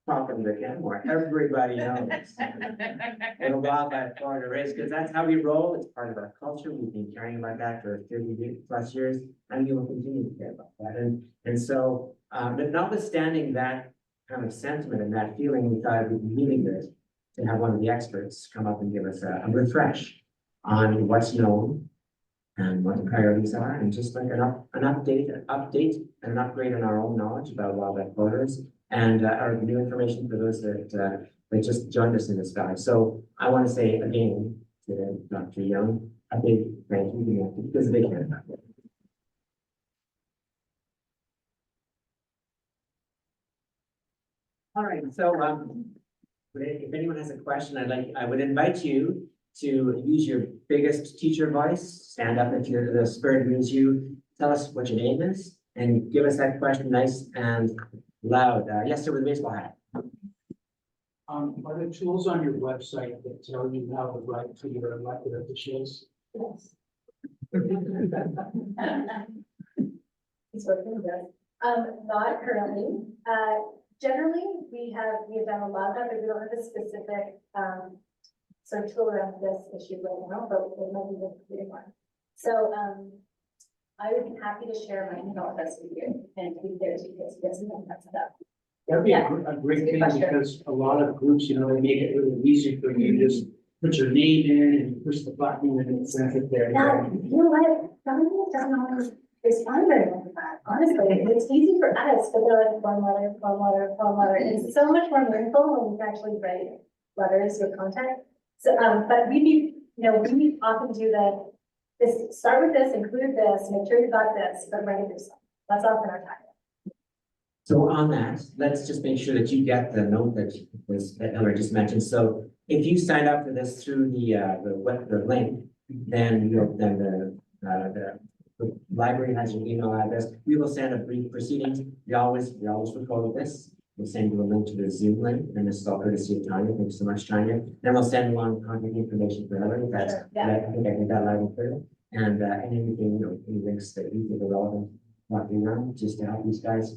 welcome to Canmore. Everybody knows what a wildlife corridor is, because that's how we roll. It's part of our culture. We've been caring about that for 30+ years, and we will continue to care about that. And so, but notwithstanding that kind of sentiment and that feeling, we thought it would be really good to have one of the experts come up and give us a refresh on what's known and what the priorities are, and just like an update and an upgrade on our own knowledge about wildlife corridors and our new information for those that just joined us in this dive. So I want to say again to Dr. Young, a big thank you because they care about it. All right, so if anyone has a question, I would invite you to use your biggest teacher voice. Stand up if the spirit moves you. Tell us what your name is and give us that question nice and loud. Yes, sir, with a baseball hat. Are there tools on your website that tell you how to write to your elected officials? Yes. It's working good. Not currently. Generally, we have done a lot of that, but we don't have a specific sort of tool around this issue right now, but it might be the completed one. So I would be happy to share my email address with you and be there to get some of that stuff. That'd be Yeah. a great Good thing question. because a lot of groups, they make it really easy for you to just put your name in and push the button and it sends it there. Yeah, you know what? Some of it doesn't always respond very well to that. Honestly, it's easy for us, but they're like one letter. It's so much more meaningful when you can actually write letters with content. So, but we often do start with this, include this, make sure you got this, but write it yourself. That's often our tactic. So on that, let's just make sure that you get the note that Hilary just mentioned. So if you sign up for this through the link, then the library has your email address. We will send a brief proceedings. We always record this. We'll send you a link to the Zoom link, and this is all courtesy of Tanya. Thanks so much, Tanya. Then we'll send along contact information for Hilary. Sure, yeah. I think I did that loud and clear. And anything, any links that you think are relevant, walking around just to help these guys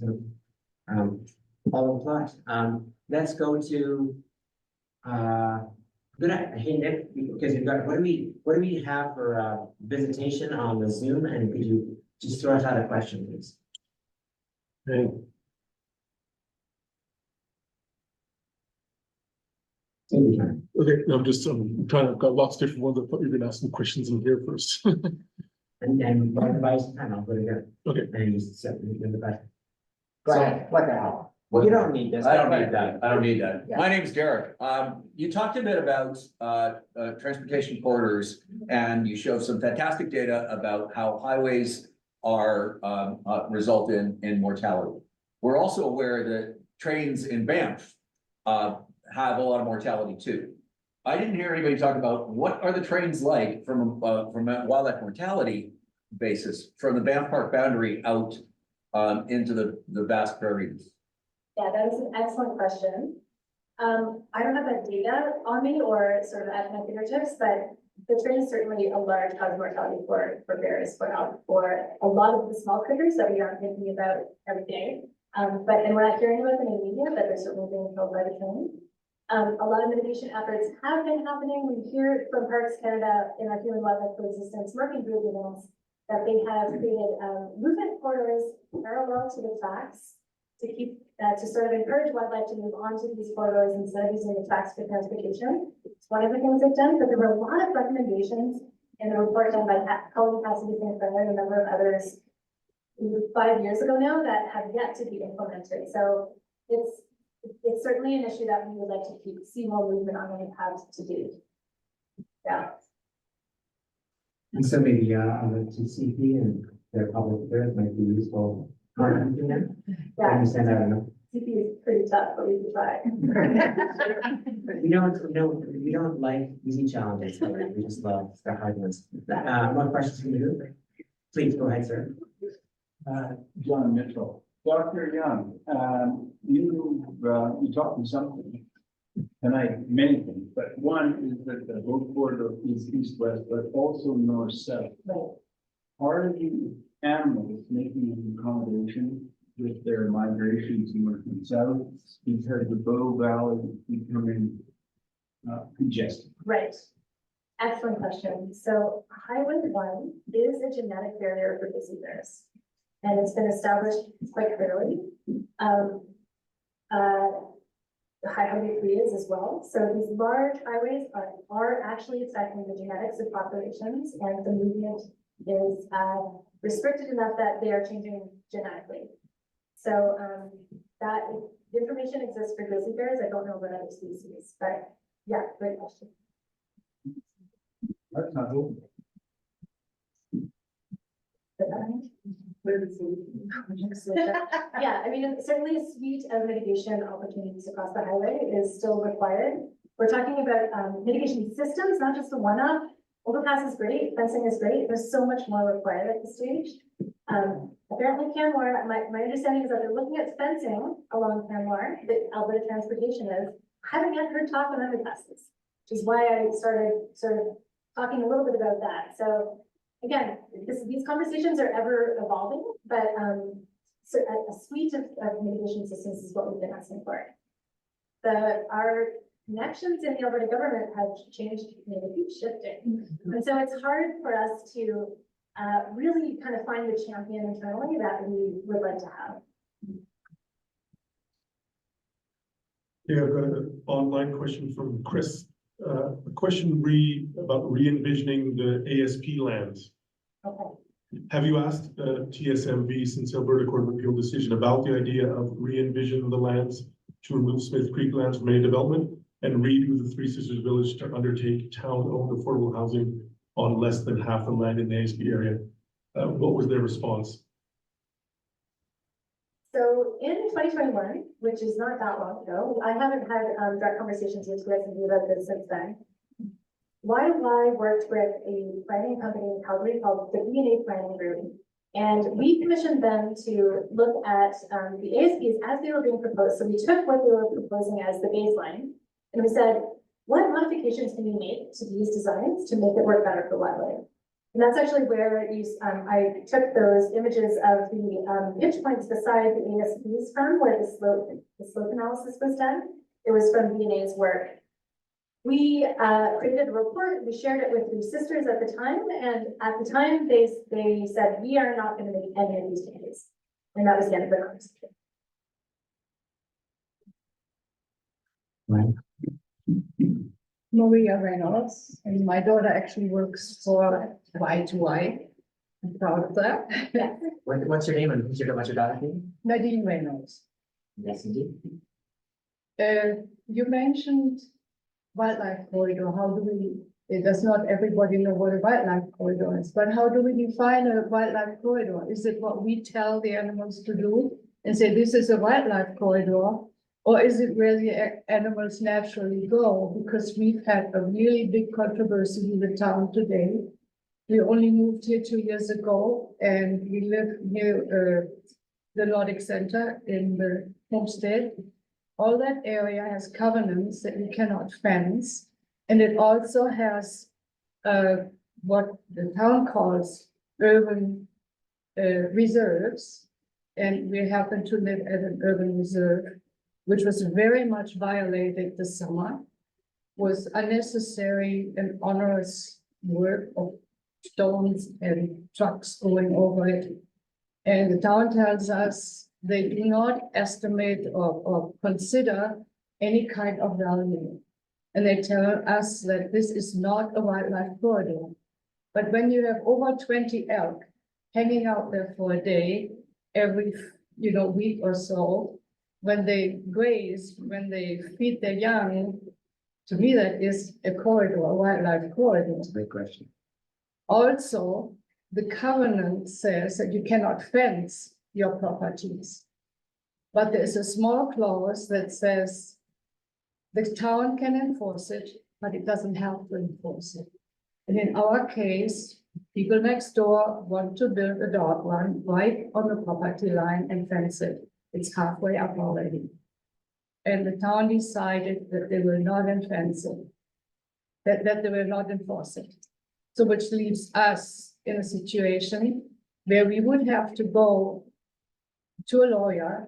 follow the plot. Let's go to hey Nick, because you've got what do we have for visitation on the Zoom, and could you just throw us out a question, please? Hey. Take your time. Okay, I'm just trying to, I've got lots of different ones. I thought you were gonna ask some questions in here first. And by device time, I'll put it in. Okay. And you set it in the back. So- What the hell? Well, you don't need this. I don't need that. I don't need that. Yeah. My name's Derek. You talked a bit about transportation corridors and you showed some fantastic data about how highways are, result in mortality. We're also aware that trains in Banff, have a lot of mortality too. I didn't hear anybody talk about what are the trains like from a wildlife mortality basis from the Banff Park boundary out, into the vast prairies. Yeah, that is an excellent question. I don't have that data on me or sort of at my fingertips, but the train is certainly a large cause of mortality for bears, for a lot of the small critters that we aren't thinking about every day. And we're not hearing about them in the media, but they're certainly being killed by the train. A lot of mitigation efforts have been happening. We hear from Parks Canada in our human wildlife coexistence working group events that they have created movement corridors parallel to the tracks to keep, to sort of encourage wildlife to move onto these corridors instead of using the tracks for transportation. It's one of the things they've done, but there were a lot of recommendations in the report done by Colleen Cassidy and a number of others 5 years ago now that have yet to be implemented. So it's certainly an issue that we would like to see more movement on than we have to do. Yeah. And so maybe, on the TCP and their public affairs might be useful. Yeah. I understand that enough. CP is pretty tough, but we can try. We don't like easy challenges, Hilary. We just love the hard ones. More questions from you? Please go ahead, sir. John Mitchell. Dr. Young, you talked to something tonight, many things, but one is that the boat corridor is east-west, but also north-south. Right. Are the animals making an accommodation with their migrations north and south because the Bow Valley is becoming congested? Right. Excellent question. So Highway 1 is a genetic barrier for grizzly bears. And it's been established quite clearly. Highway 3 is as well. So these large highways are actually affecting the genetics of populations, and the movement is restricted enough that they are changing genetically. So that information exists for grizzly bears. I don't know about other species, but yeah, great question. That's not open. Yeah, I mean, certainly a suite of mitigation opportunities across the highway is still required. We're talking about mitigation systems, not just a one-off. Overpass is great, fencing is great. There's so much more required at this stage. Apparently Canmore, my understanding is that they're looking at fencing along Canmore, that Alberta Transportation is. I haven't yet heard talk on underpasses, which is why I started sort of talking a little bit about that. So again, these conversations are ever evolving, but so a suite of mitigation systems is what we've been asking for. Our connections in the Alberta government have changed, they keep shifting. And so it's hard for us to really kind of find the champion internally that we would like to have. Yeah, I've got an online question from Chris. A question about re-envisioning the ASP lands. Okay. Have you asked TSMV since Alberta Court of Appeal decision about the idea of re-envision the lands to remove Smith Creek lands from any development and redo the Three Sisters Village to undertake town-owned affordable housing on less than half the land in the ASP area? What was their response? So in 2021, which is not that long ago, I haven't had direct conversations with TSMV about this since then. YY worked with a planning company in Calgary called the B&A Planning Group, and we commissioned them to look at the ASPs as they were being proposed. So we took what they were proposing as the baseline, and we said, what modifications can we make to these designs to make it work better for wildlife? And that's actually where I took those images of the pitch points beside the ASPs from, where the slope analysis was done. It was from B&A's work. We created a report, we shared it with Three Sisters at the time, and at the time they said, we are not going to make any of these changes. And that was the end of the conversation. Right. Maria Reynolds, and my daughter actually works for Y2Y. I'm proud of that. Yeah. What's your name and what's your daughter's name? Nadine Reynolds. Yes, indeed. You mentioned wildlife corridor. How do we It does not everybody know what a wildlife corridor is, but how do we define a wildlife corridor? Is it what we tell the animals to do and say this is a wildlife corridor? Or is it where the animals naturally go? Because we've had a really big controversy in the town today. We only moved here 2 years ago and we live near the Nordic Center in the homestead. All that area has covenants that you cannot fence. And it also has what the town calls urban reserves. And we happen to live at an urban reserve, which was very much violated this summer, was unnecessary and onerous work of stones and trucks going over it. And the town tells us they do not estimate or consider any kind of value. And they tell us that this is not a wildlife corridor. But when you have over 20 elk hanging out there for a day, every week or so, when they graze, when they feed their young, to me that is a corridor, a wildlife corridor. That's a great question. Also, the covenant says that you cannot fence your properties. But there's a small clause that says the town can enforce it, but it doesn't have to enforce it. And in our case, people next door want to build a dog run right on the property line and fence it. It's halfway up already. And the town decided that they will not fence it, that they will not enforce it. So which leaves us in a situation where we would have to go to a lawyer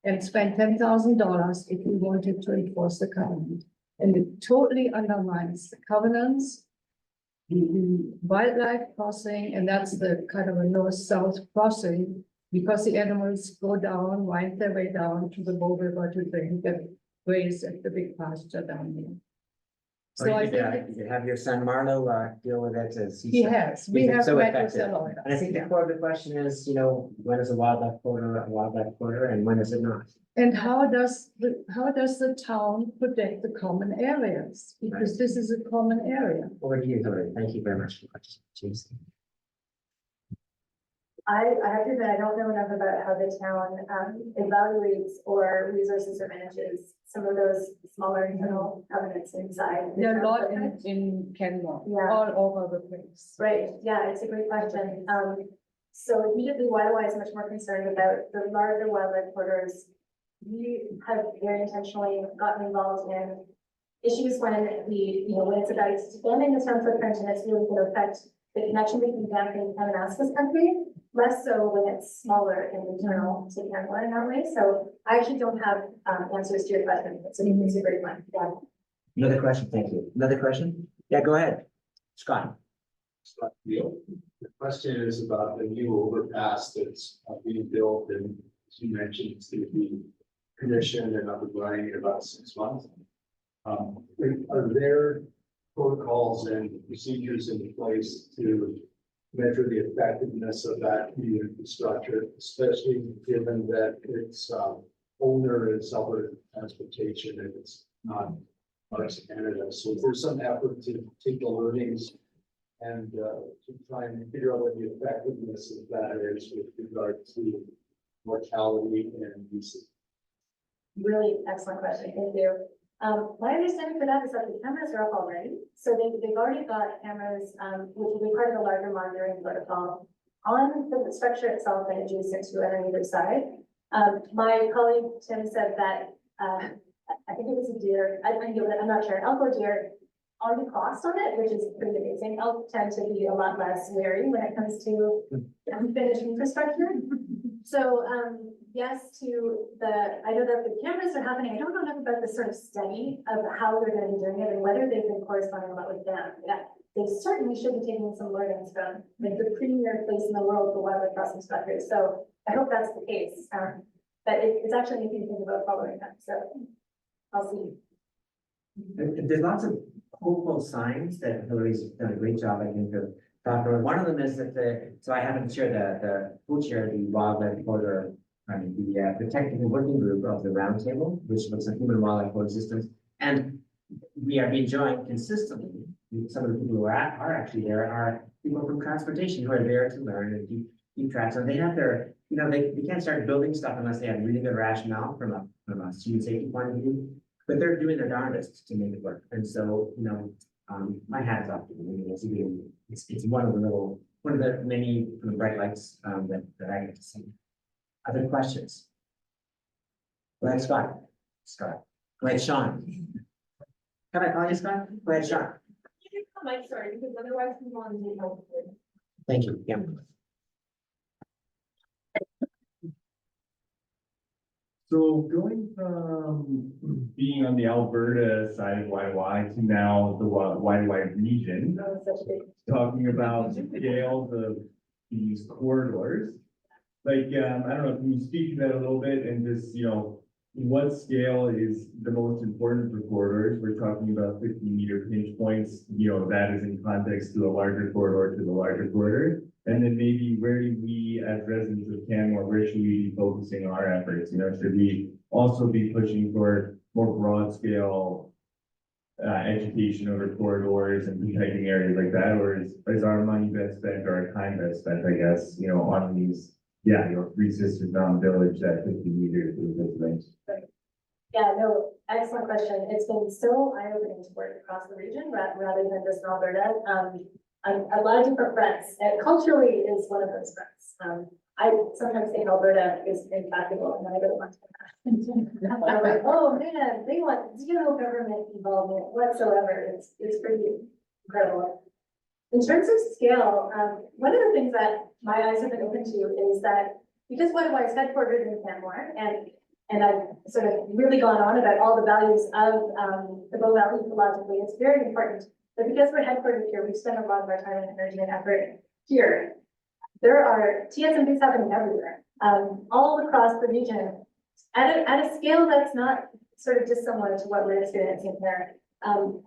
and spend $10,000 if we wanted to enforce the covenant. And it totally undermines the covenants, the wildlife crossing, and that's the kind of a north-south crossing, because the animals go down, wind their way down to the Bow River to drink and graze at the big pasture down there. So I think You could have your son Marlo deal with it as he has, we he's have so met with the effective. lawyer. And I think the core of the question is, when is a wildlife corridor and when is it not? And how does the town protect the common areas? Because this is a common area. Over to you, Hilary. Thank you very much for the question. Jeez. I have to admit, I don't know enough about how the town evaluates or resources or manages some of those smaller internal covenants inside. the There are a town lot footprint. in Canmore, Yeah. all over the place. Right, yeah, it's a great question. So immediately, why do I is much more concerned about the larger wildlife corridors? We have very intentionally gotten involved in issues when when it's about expanding the town footprint and it's really going to affect the connection between Banff and Kananaskis country, less so when it's smaller and internal to Canmore in that way. So I actually don't have answers to your question. It's a great one. Yeah. Another question, thank you. Another question? Yeah, go ahead. Scott. Scott Field. The question is about the new overpass that's being built, and as you mentioned, it's going to be commissioned and up and running in about 6 months. Are there protocols and procedures in place to measure the effectiveness of that new infrastructure, especially given that its owner is Alberta Transportation and it's not Parks Canada? So is there some effort to take the learnings and to try and figure out what the effectiveness of that is with regard to mortality and usage? Really excellent question. Thank you. My understanding for that is that the cameras are up already. So they've already got cameras, which will be part of the larger monitoring protocol on the structure itself and adjacent to it on either side. My colleague Tim said that, I think it was a deer, I'm not sure, elk or deer already crossed on it, which is pretty amazing. Elk tend to be a lot less wary when it comes to unfinished infrastructure. So, yes, I know that the cameras are happening. I don't know enough about the sort of study of how they're going to be doing it and whether they've been corresponding a lot with them. Yeah, they certainly should be taking some learnings from like the premier place in the world for wildlife crossing instructors. So I hope that's the case. But it's actually making me think about following that. So I'll see. There's lots of hopeful signs that Hilary's done a great job, I think, of talking about. One of them is that so I haven't shared the co-chair the wildlife corridor, the technical working group of the roundtable, which looks at human and wildlife coexistence. And we are being joined consistently. Some of the people who are actually there are people from transportation who are there to learn and keep track. So they have their, they can't start building stuff unless they have really good rationale from a student safety point of view. But they're doing their darndest to make it work. And so, my hat is off to them. It's one of the many bright lights that I get to see. Other questions? Go ahead, Scott. Scott. Go ahead, Sean. Can I call you Scott? Go ahead, Sean. I'm sorry, because otherwise we want to be helpful. Thank you. Yeah. So going from being on the Alberta side of YY to now the YY region, That was such a big. talking about scales of these corridors. Like, I don't know, can you speak to that a little bit and just, what scale is the most important for corridors? We're talking about 50-meter pinch points, that is in context to a larger corridor to the larger corridor. And then maybe where do we, as residents of Canmore, where should we be focusing our efforts? Should we also be pushing for more broad scale education over corridors and protecting areas like that? Or is our money best spent or our time best spent, I guess, on these, Three Sisters Mountain Village, that 50 meters of those things? Yeah, no, excellent question. It's been so eye-opening to work across the region rather than just in Alberta. A lot of different fronts, and culturally is one of those fronts. I sometimes think Alberta is intractable, and then I go to Montana. I'm like, oh man, they want zero government involvement whatsoever. It's pretty incredible. In terms of scale, one of the things that my eyes have been open to is that because YY is headquartered in Canmore, and I've sort of really gone on about all the values of the Bow Valley ecologically, it's very important. But because we're headquartered here, we spend a lot of our time and energy and effort here. There are TSMVs happening everywhere, all across the region, at a scale that's not sort of dissimilar to what we're experiencing here.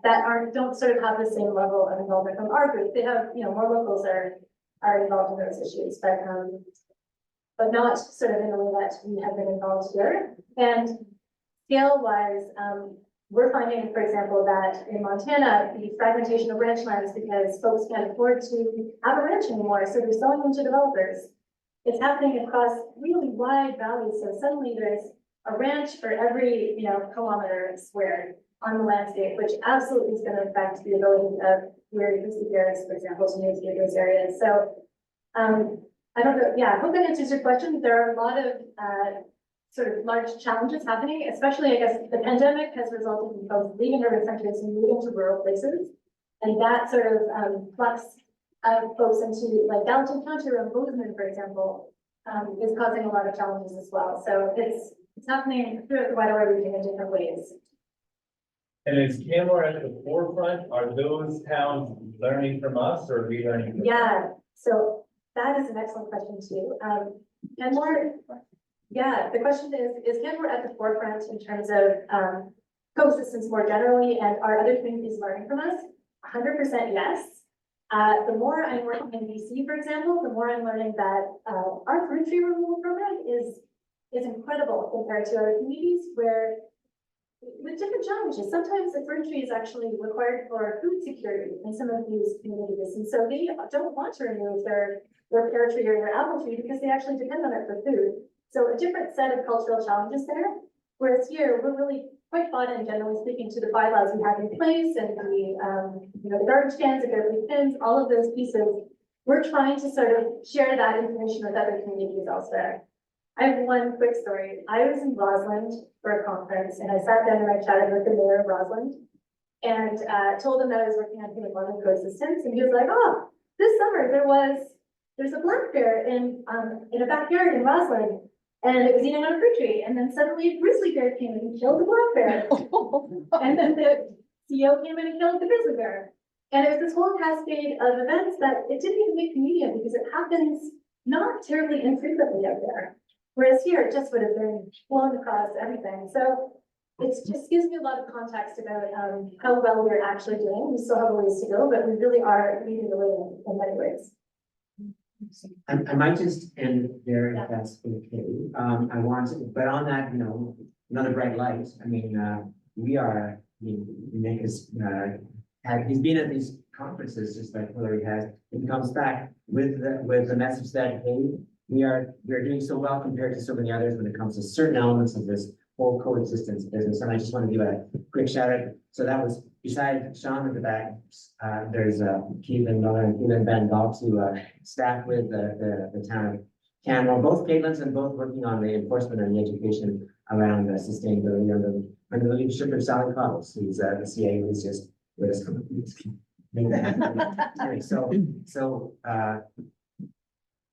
That don't sort of have the same level of involvement from our group. They have, more locals are involved in those issues, but not sort of in the way that we have been involved here. And scale-wise, we're finding, for example, that in Montana, the fragmentation of ranch lands because folks can't afford to have a ranch anymore, so they're selling them to developers. It's happening across really wide valleys, so suddenly there's a ranch for every, kilometer squared on the landscape, which absolutely is going to affect the ability of weird acoustic areas, for example, to mitigate those areas. So, I don't know, I hope that answers your question. There are a lot of sort of large challenges happening, especially, I guess, the pandemic has resulted in folks leaving urban centers and moving to rural places. And that sort of flux of folks into like Gallatin County or Bozeman, for example, is causing a lot of challenges as well. So it's happening throughout the wider region in different ways. And is Canmore at the forefront? Are those towns learning from us or are we learning from them? Yeah, so that is an excellent question too. Canmore, the question is Canmore at the forefront in terms of coexistence more generally, and are other communities learning from us? 100% yes. The more I'm working in BC, for example, the more I'm learning that our fruit tree removal program is incredible compared to other communities where with different challenges. Sometimes the fruit tree is actually required for food security in some of these communities, and so they don't want to remove their pear tree or their apple tree because they actually depend on it for food. So a different set of cultural challenges there. Whereas here, we're really quite bought in, generally speaking, to the bylaws we have in place and the garbage cans, the garbage bins, all of those pieces. We're trying to sort of share that information with other communities elsewhere. I have one quick story. I was in Rossland for a conference and I sat down and I chatted with the mayor of Rossland and told him that I was working on human wildlife coexistence. And he was like, oh, this summer there's a black bear in a backyard in Rossland. And it was eating on a fruit tree. And then suddenly a grizzly bear came in and killed the black bear. And then the CEO came in and killed the grizzly bear. And it was this whole cascade of events that it didn't even make the media because it happens not terribly infrequently out there. Whereas here, it just would have been blown across everything. So it just gives me a lot of context about how well we're actually doing. We still have a ways to go, but we really are leading the way in many ways. I might just end there if that's okay. But on that, another bright light. I mean, we are Nick is, he's been at these conferences, just like Hilary has, and comes back with the message that, hey, we're doing so well compared to so many others when it comes to certain elements of this whole coexistence business. And I just want to give a quick shout out. So that was beside Sean at the back, there's Keelan Miller and Keelan Van Gogh who staff with the town of Canmore, both Caitlin's and both working on the enforcement and the education around sustainability under the leadership of Sally Cottles, who's the CA, who's just with us. Make that happen. Anyway, so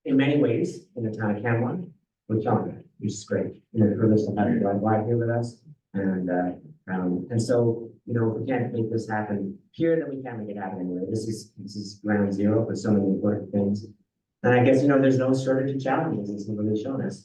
in many ways, in the town of Canmore, we're killing it, which is great. You know, the privilege to have a wide here with us. And so, you know, if we can't make this happen here, then we can't make it happen anywhere. This is ground zero for so many important things. And I guess, you know, there's no shortage of challenges, as you've really shown us.